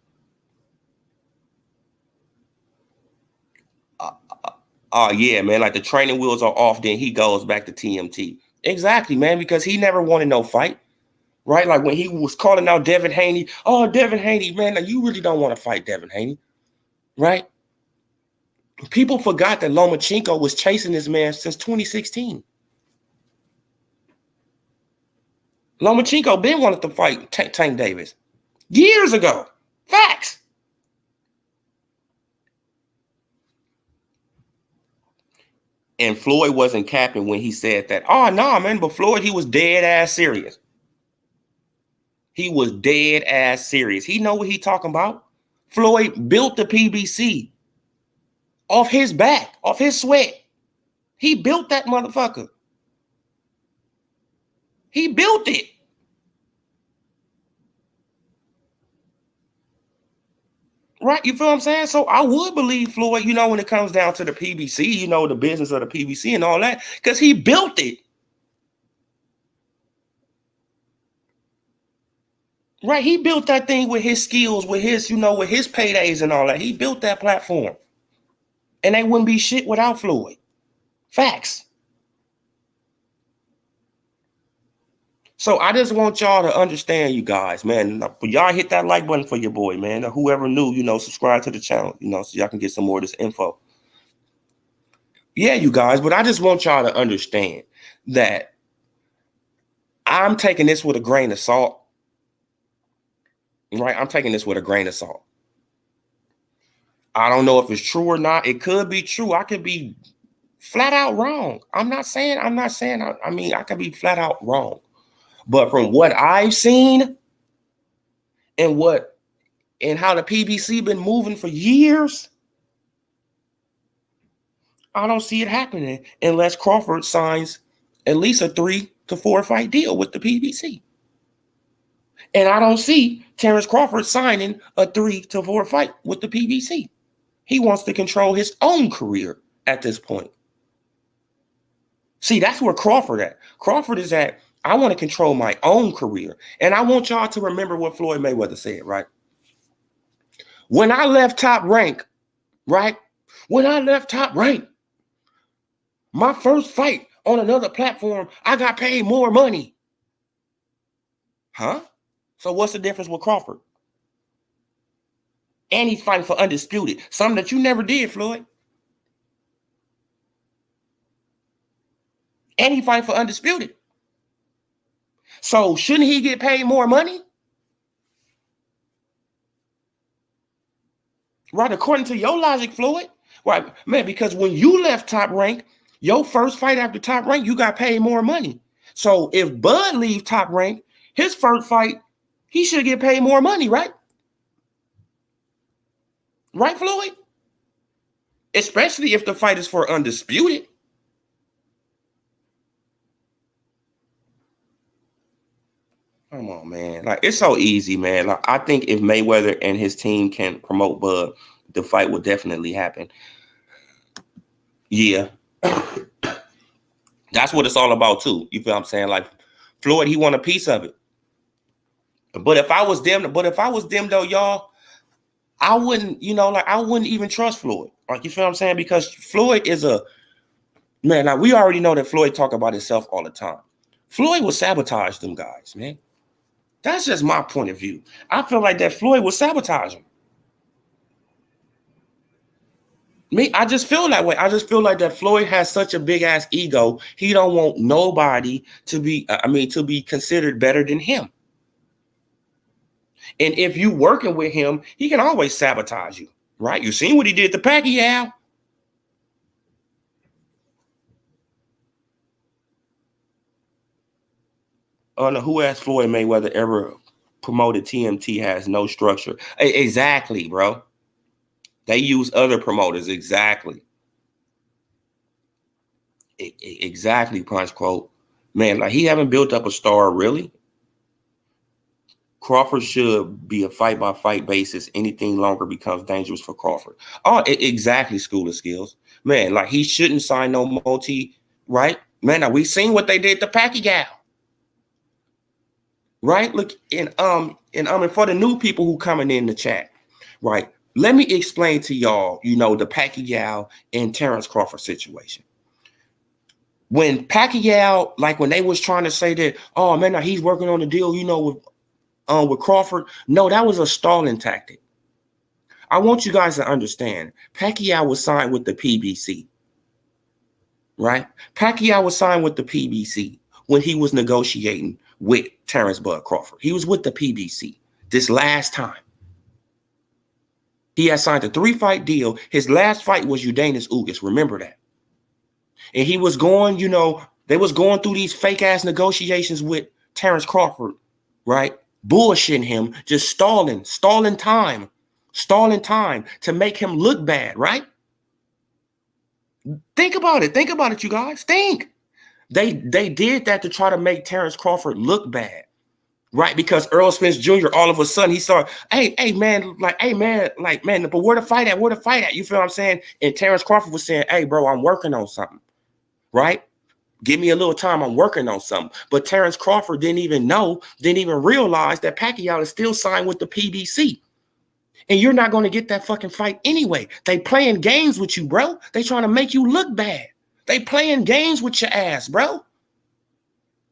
Yeah, man, like the training wheels are off, then he goes back to TMT. Exactly, man, because he never wanted no fight. Right? Like when he was calling out Devin Haney. Oh, Devin Haney, man, like you really don't want to fight Devin Haney. Right? People forgot that Lomachenko was chasing this man since 2016. Lomachenko been wanted to fight Tank Davis years ago. Facts. And Floyd wasn't capping when he said that. Oh, no, man, but Floyd, he was dead ass serious. He was dead ass serious. He know what he talking about. Floyd built the PBC off his back, off his sweat. He built that motherfucker. He built it. Right, you feel what I'm saying? So I would believe Floyd, you know, when it comes down to the PBC, you know, the business of the PBC and all that, because he built it. Right, he built that thing with his skills, with his, you know, with his paydays and all that. He built that platform. And they wouldn't be shit without Floyd. Facts. So I just want y'all to understand, you guys, man. Y'all hit that like button for your boy, man. Or whoever new, you know, subscribe to the channel, you know, so y'all can get some more of this info. Yeah, you guys, but I just want y'all to understand that I'm taking this with a grain of salt. Right? I'm taking this with a grain of salt. I don't know if it's true or not. It could be true. I could be flat out wrong. I mean, I could be flat out wrong. But from what I've seen and how the PBC been moving for years, I don't see it happening unless Crawford signs at least a 3 to 4 fight deal with the PBC. And I don't see Terrence Crawford signing a 3 to 4 fight with the PBC. He wants to control his own career at this point. See, that's where Crawford at. Crawford is at, I want to control my own career. And I want y'all to remember what Floyd Mayweather said, right? When I left Top Rank, right? When I left Top Rank, my first fight on another platform, I got paid more money. Huh? So what's the difference with Crawford? And he's fighting for undisputed, something that you never did, Floyd. And he fighting for undisputed. So shouldn't he get paid more money? Right, according to your logic, Floyd. Right, man, because when you left Top Rank, your first fight after Top Rank, you got paid more money. So if Bud leaves Top Rank, his first fight, he should get paid more money, right? Right, Floyd? Especially if the fight is for undisputed. Come on, man. Like, it's so easy, man. Like, I think if Mayweather and his team can promote Bud, the fight will definitely happen. Yeah. That's what it's all about, too. You feel what I'm saying? Like, Floyd, he want a piece of it. But if I was them, though, y'all, I wouldn't, I wouldn't even trust Floyd. Like, you feel what I'm saying? Because Floyd is a man. Now, we already know that Floyd talk about himself all the time. Floyd will sabotage them guys, man. That's just my point of view. I feel like that Floyd will sabotage him. I just feel that way. I just feel like that Floyd has such a big ass ego. He don't want nobody to be considered better than him. And if you working with him, he can always sabotage you, right? You seen what he did to Pacquiao. Who asked Floyd Mayweather ever promoted TMT has no structure? Exactly, bro. They use other promoters. Exactly. Exactly, Punch Quote. Man, like, he haven't built up a star, really. Crawford should be a fight-by-fight basis. Anything longer becomes dangerous for Crawford. Oh, exactly, School of Skills. Man, like, he shouldn't sign no multi, right? Man, now we seen what they did to Pacquiao. Right? Look, and for the new people who coming in the chat, right? Let me explain to y'all, the Pacquiao and Terrence Crawford situation. When Pacquiao, like, when they was trying to say that, oh man, now he's working on the deal, with Crawford. No, that was a stalling tactic. I want you guys to understand, Pacquiao was signed with the PBC, right? Pacquiao was signed with the PBC when he was negotiating with Terrence Bud Crawford. He was with the PBC this last time. He had signed a 3-fight deal. His last fight was Udanis Ugas. Remember that. And he was going, they was going through these fake ass negotiations with Terrence Crawford, right? Bullshitting him, just stalling time to make him look bad, right? Think about it, you guys. Think. They did that to try to make Terrence Crawford look bad, right? Because Earl Spence Jr. all of a sudden he saw, hey man, but where to fight at? You feel what I'm saying? And Terrence Crawford was saying, hey bro, I'm working on something, right? Give me a little time, I'm working on something. But Terrence Crawford didn't even realize that Pacquiao is still signed with the PBC. And you're not going to get that fucking fight anyway. They playing games with you, bro. They trying to make you look bad. They playing games with your ass, bro.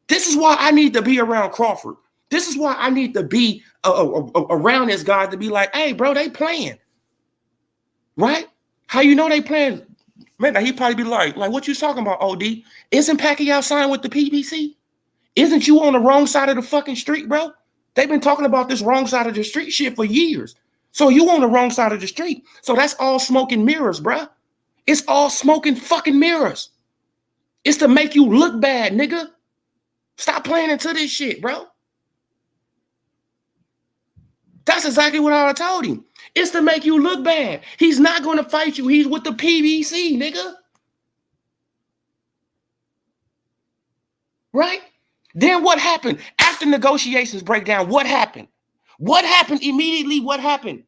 This is why I need to be around Crawford. This is why I need to be around this guy to be like, hey, bro, they playing. Right? How you know they playing? Man, he probably be like, what you talking about, OD? Isn't Pacquiao signed with the PBC? Isn't you on the wrong side of the fucking street, bro? They've been talking about this wrong side of the street shit for years. So you on the wrong side of the street. So that's all smoke and mirrors, bro. It's all smoke and fucking mirrors. It's to make you look bad, nigga. Stop playing into this shit, bro. That's exactly what I told him. It's to make you look bad. He's not going to fight you. He's with the PBC, nigga. Right? Then what happened? After negotiations break down, what happened? What happened immediately? What happened?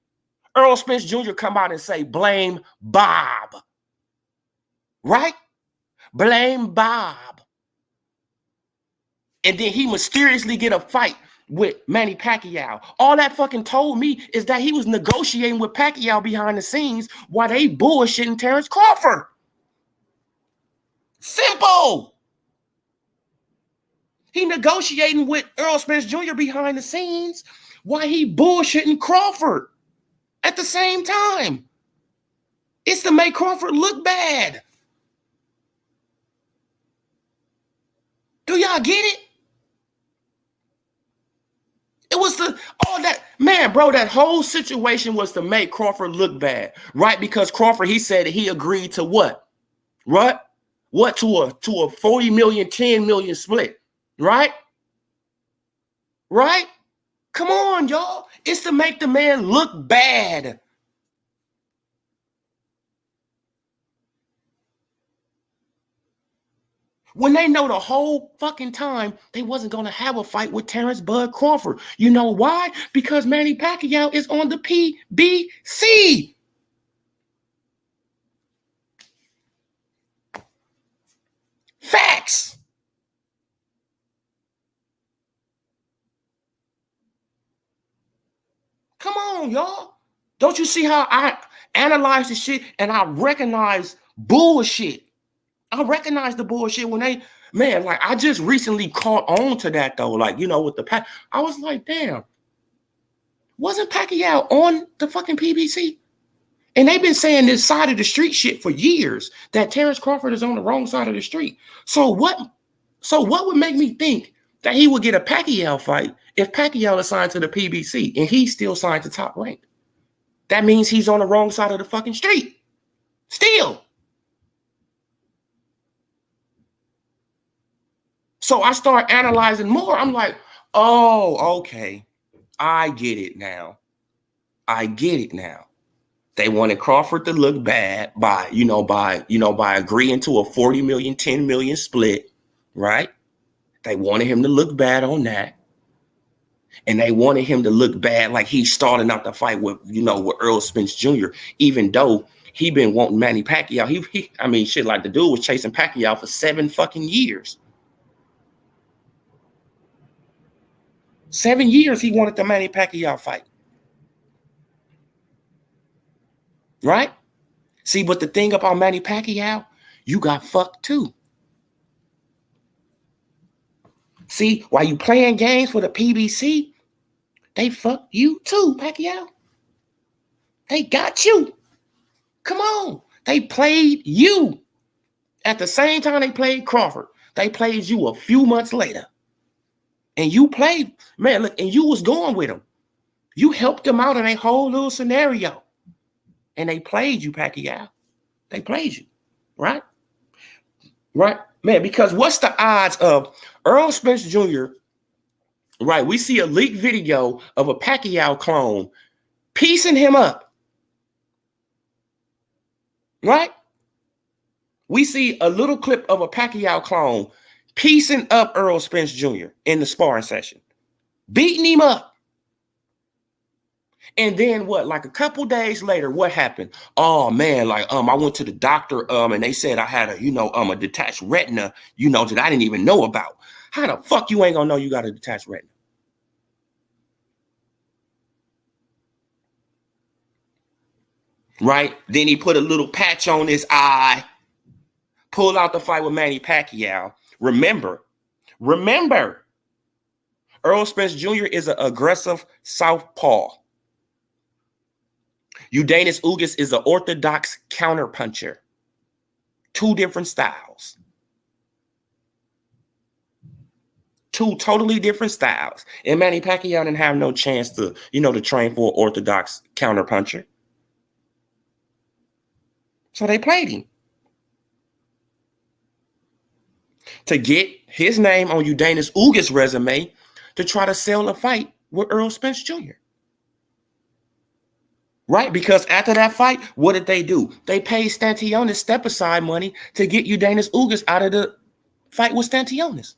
Earl Spence Jr. come out and say, blame Bob. Right? blame Bob. And then he mysteriously get a fight with Manny Pacquiao. All that fucking told me is that he was negotiating with Pacquiao behind the scenes while they bullshitting Terence Crawford. Simple. He negotiating with Earl Spence Jr. behind the scenes while he bullshitting Crawford at the same time. It's to make Crawford look bad. Do y'all get it? It was all that, man, bro, that whole situation was to make Crawford look bad, right? Because Crawford, he said that he agreed to what? What? What, to a 40 million, 10 million split, right? Right? Come on, y'all. It's to make the man look bad. When they know the whole fucking time they wasn't going to have a fight with Terence Bud Crawford. You know why? Because Manny Pacquiao is on the PBC. Facts. Come on, y'all. Don't you see how I analyze the shit and I recognize bullshit? I recognize the bullshit when they, man, like I just recently caught on to that though. Like, you know, with the Pac, I was like, damn, wasn't Pacquiao on the fucking PBC? And they've been saying this side of the street shit for years, that Terence Crawford is on the wrong side of the street. So what would make me think that he would get a Pacquiao fight if Pacquiao is signed to the PBC and he's still signed to Top Rank? That means he's on the wrong side of the fucking street. Still. So I start analyzing more. I'm like, oh, okay. I get it now. I get it now. They wanted Crawford to look bad by agreeing to a 40 million, 10 million split, right? They wanted him to look bad on that. And they wanted him to look bad like he's starting out the fight with Earl Spence Jr., even though he been wanting Manny Pacquiao. Shit, like the dude was chasing Pacquiao for 7 fucking years. 7 years he wanted the Manny Pacquiao fight. Right? See, but the thing about Manny Pacquiao, you got fucked too. See, while you playing games for the PBC, they fucked you too, Pacquiao. They got you. Come on. They played you. At the same time they played Crawford, they played you a few months later. And you played, man, look, and you was going with them. You helped them out in a whole little scenario. And they played you, Pacquiao. They played you, right? Right? Man, because what's the odds of Earl Spence Jr., right? We see a leaked video of a Pacquiao clone piecing him up. Right? We see a little clip of a Pacquiao clone piecing up Earl Spence Jr. in the sparring session, beating him up. And then what? Like a couple days later, what happened? Oh man, like I went to the doctor and they said I had a detached retina, that I didn't even know about. How the fuck you ain't gonna know you got a detached retina? Right? Then he put a little patch on his eye, pulled out the fight with Manny Pacquiao. Remember, Earl Spence Jr. is an aggressive southpaw. Eudanis Ugas is an orthodox counterpuncher. 2 different styles. 2 totally different styles. And Manny Pacquiao didn't have no chance to, to train for an orthodox counterpuncher. So they played him. To get his name on Eudanis Ugas' resume to try to sell a fight with Earl Spence Jr. Right? Because after that fight, what did they do? They paid Stantionis step-aside money to get Eudanis Ugas out of the fight with Stantionis.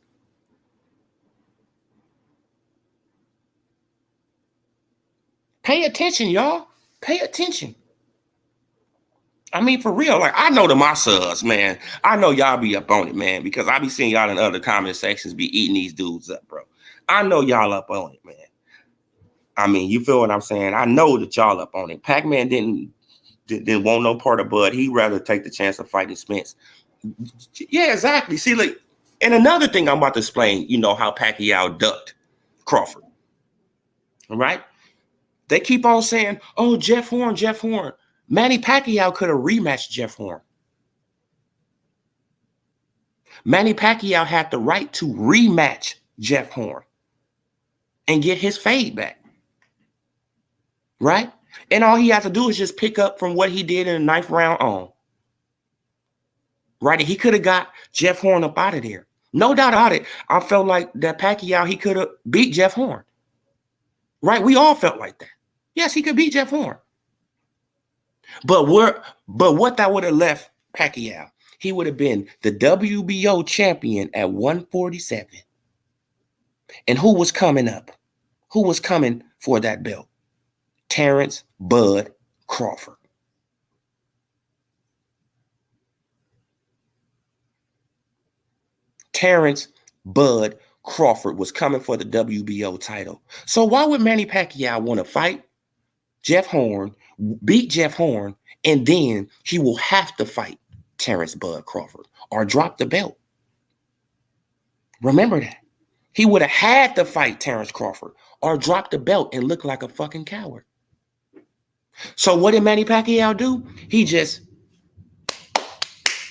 Pay attention, y'all. Pay attention. I mean, for real, like, I know to my subs, man. I know y'all be up on it, man, because I be seeing y'all in other comment sections be eating these dudes up, bro. I know y'all up on it, man. I mean, you feel what I'm saying? I know that y'all up on it. Pac-Man didn't want no part of Bud. He'd rather take the chance of fighting Spence. Yeah, exactly. See, like, and another thing I'm about to explain, you know, how Pacquiao ducked Crawford. All right? They keep on saying, oh, Jeff Horn, Jeff Horn. Manny Pacquiao could have rematched Jeff Horn. Manny Pacquiao had the right to rematch Jeff Horn and get his fade back. Right? And all he has to do is just pick up from what he did in the 9th round on. Right? He could have got Jeff Horn up out of there. No doubt about it. I felt like that Pacquiao, he could have beat Jeff Horn. Right? We all felt like that. Yes, he could beat Jeff Horn. But what that would have left Pacquiao, he would have been the WBO champion at 147. And who was coming up? Who was coming for that belt? Terrence Bud Crawford. Terrence Bud Crawford was coming for the WBO title. So why would Manny Pacquiao want to fight Jeff Horn, beat Jeff Horn, and then he will have to fight Terrence Bud Crawford or drop the belt? Remember that. He would have had to fight Terrence Crawford or drop the belt and look like a fucking coward. So what did Manny Pacquiao do? He just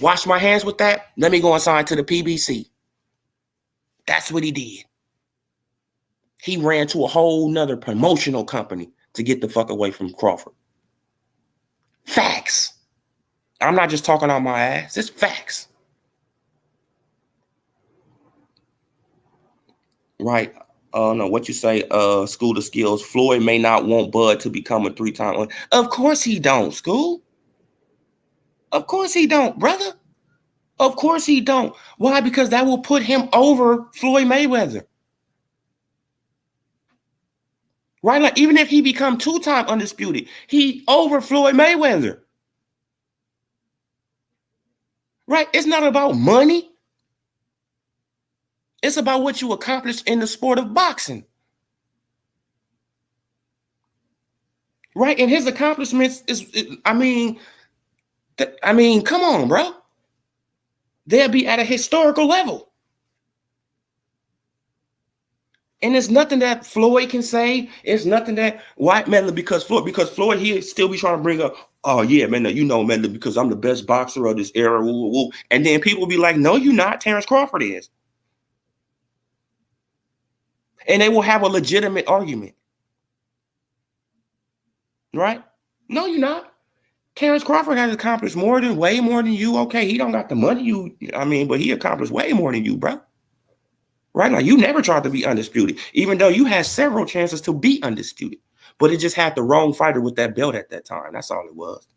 washed my hands with that. Let me go and sign to the PBC. That's what he did. He ran to a whole nother promotional company to get the fuck away from Crawford. Facts. I'm not just talking on my ass. It's facts. Right. No, what you say, School of Skills. Floyd may not want Bud to become a 3-time. Of course he don't, School. Of course he don't, brother. Of course he don't. Why? Because that will put him over Floyd Mayweather. Right? Like, even if he become 2-time undisputed, he over Floyd Mayweather. Right? It's not about money. It's about what you accomplish in the sport of boxing. Right? And his accomplishments I mean, come on, bro. They'll be at a historical level. And there's nothing that Floyd can say. It's nothing that White Medley, because Floyd, he'll still be trying to bring up, oh yeah, man, you know, Medley, because I'm the best boxer of this era. Woo, woo, woo. And then people will be like, no, you're not. Terrence Crawford is. And they will have a legitimate argument. Right? No, you're not. Terrence Crawford has accomplished way more than you. Okay, he don't got the money but he accomplished way more than you, bro. Right? Like, you never tried to be undisputed, even though you had several chances to be undisputed. But it just had the wrong fighter with that belt at that time. That's all it was.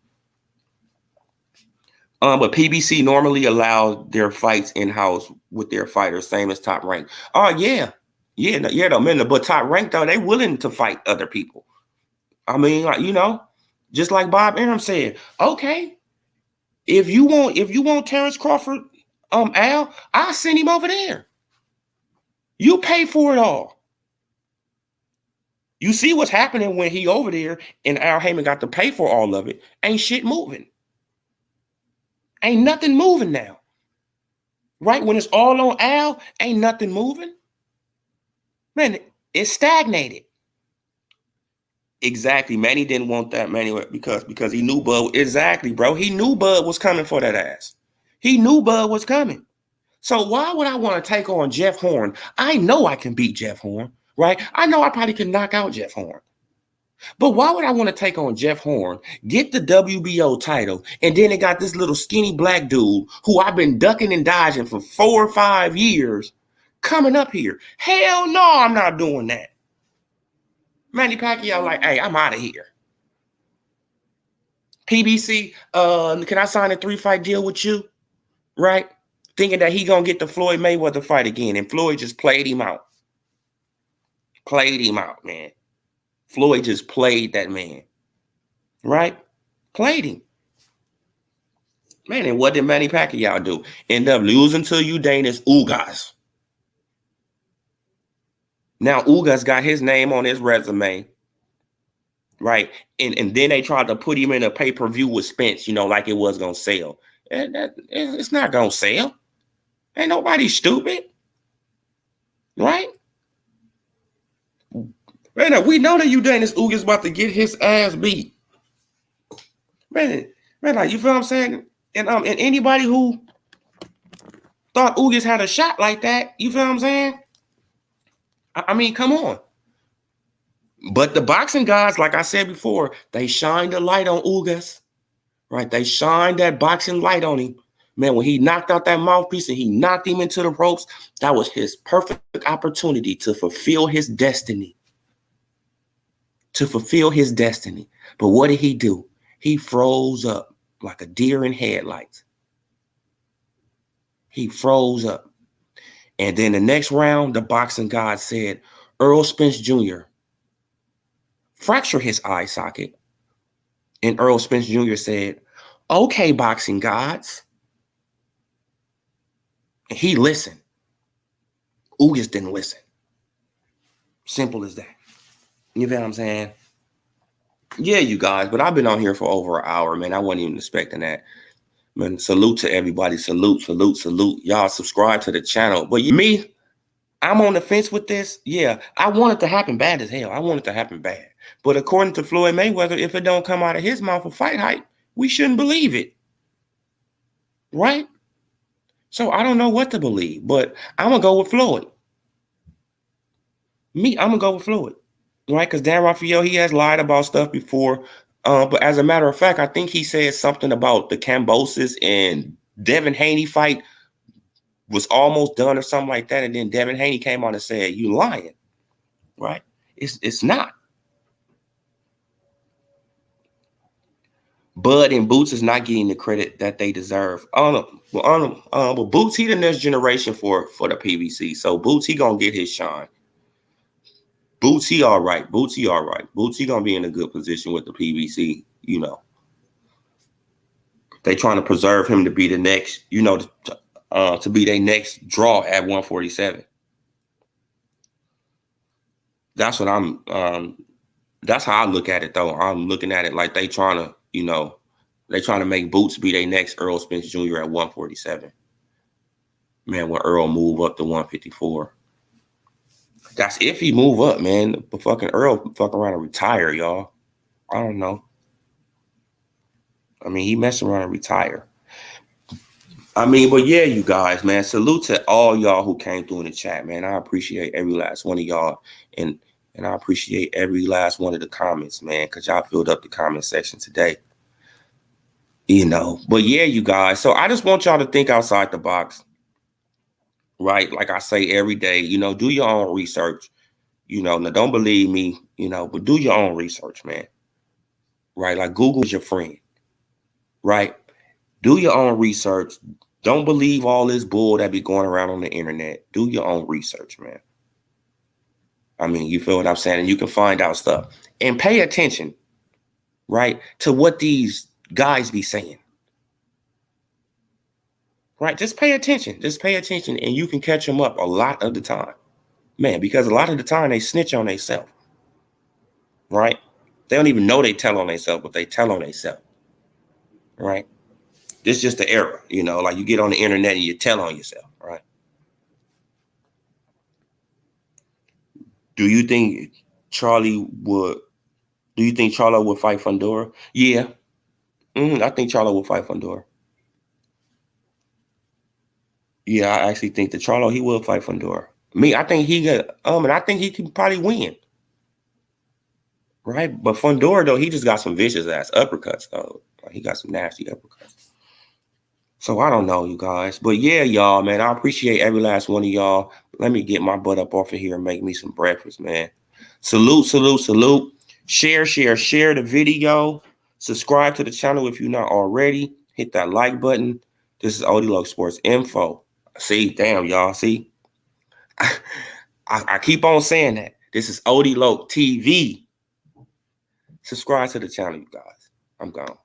But PBC normally allows their fights in-house with their fighters, same as Top Rank. Oh, yeah. But Top Rank, though, they willing to fight other people. I mean, like, you know, just like Bob Arum said, okay, if you want Terrence Crawford, Al, I'll send him over there. You pay for it all. You see what's happening when he over there and Al Heyman got to pay for all of it. Ain't shit moving. Ain't nothing moving now. Right? When it's all on Al, ain't nothing moving. Man, it's stagnated. Exactly. Manny didn't want that, Manny, because he knew Bud. Exactly, bro. He knew Bud was coming for that ass. He knew Bud was coming. So why would I want to take on Jeff Horn? I know I can beat Jeff Horn, right? I know I probably can knock out Jeff Horn. But why would I want to take on Jeff Horn, get the WBO title, and then it got this little skinny black dude who I've been ducking and dodging for 4 or 5 years coming up here? Hell no, I'm not doing that. Manny Pacquiao like, hey, I'm out of here. PBC, can I sign a 3-fight deal with you? Right? Thinking that he gonna get the Floyd Mayweather fight again, and Floyd just played him out. Played him out, man. Floyd just played that man. Right? Played him. Man, and what did Manny Pacquiao do? End up losing to Udonis Ugas. Now Ugas got his name on his resume, right? And then they tried to put him in a pay-per-view with Spence, like it was gonna sell. And it's not gonna sell. Ain't nobody stupid, right? Man, we know that Udonis Ugas about to get his ass beat. Man, like you feel what I'm saying? And anybody who thought Ugas had a shot like that, you feel what I'm saying? I mean, come on. But the boxing guys, like I said before, they shined the light on Ugas, right? They shined that boxing light on him. Man, when he knocked out that mouthpiece and he knocked him into the ropes, that was his perfect opportunity to fulfill his destiny. To fulfill his destiny. But what did he do? He froze up like a deer in headlights. He froze up. And then the next round, the boxing god said, Earl Spence Jr. fracture his eye socket. And Earl Spence Jr. said, okay, boxing gods. And he listened. Ugas didn't listen. Simple as that. You feel what I'm saying? Yeah, you guys, but I've been on here for over an hour, man. I wasn't even expecting that. Man, salute to everybody. Salute. Y'all subscribe to the channel. But me, I'm on the fence with this. Yeah, I want it to happen bad as hell. I want it to happen bad. But according to Floyd Mayweather, if it don't come out of his mouth for fight hype, we shouldn't believe it. Right? So I don't know what to believe, but I'm going to go with Floyd. I'm going to go with Floyd. Right? Because Dan Rafael, he has lied about stuff before. But as a matter of fact, I think he said something about the Kambosos and Devin Haney fight was almost done or something like that. And then Devin Haney came on and said, you lying. Right? It's not. Bud and Boots is not getting the credit that they deserve. But Boots, he the next generation for the PBC. So Boots, he gonna get his shine. Boots, he all right. Boots, he gonna be in a good position with the PBC. They trying to preserve him to be the next, to be their next draw at 147. That's what that's how I look at it though. I'm looking at it like they trying to, they trying to make Boots be their next Earl Spence Jr. at 147. Man, when Earl move up to 154. That's if he move up, man. But fucking Earl fuck around and retire, y'all. I don't know. I mean, he messed around and retire. But yeah, you guys, man. Salute to all y'all who came through in the chat, man. I appreciate every last one of y'all. And I appreciate every last one of the comments, man, because y'all filled up the comment section today. But yeah, you guys. So I just want y'all to think outside the box. Right? Like I say every day, do your own research. Now don't believe me, but do your own research, man. Right? Like Google is your friend. Right? Do your own research. Don't believe all this bull that be going around on the internet. Do your own research, man. You feel what I'm saying? And you can find out stuff. And pay attention, right, to what these guys be saying. Right? Just pay attention. And you can catch them up a lot of the time. Man, because a lot of the time they snitch on themselves. Right? They don't even know they tell on themselves, but they tell on themselves. Right? This is just the era, like you get on the internet and you tell on yourself, right? Do you think Charlo would fight Fundora? Yeah. I think Charlo will fight Fundora. Yeah, I actually think that Charlo, he will fight Fundora. I think he got, and I think he can probably win. Right? But Fundora, though, he just got some vicious ass uppercuts, though. He got some nasty uppercuts. So I don't know, you guys. But yeah, y'all, man, I appreciate every last one of y'all. Let me get my butt up off of here and make me some breakfast, man. Salute. Share the video. Subscribe to the channel if you're not already. Hit that like button. This is Odie Loc Sports Info. See, damn, y'all. See? I keep on saying that. This is Odie Loc TV. Subscribe to the channel, you guys. I'm gone.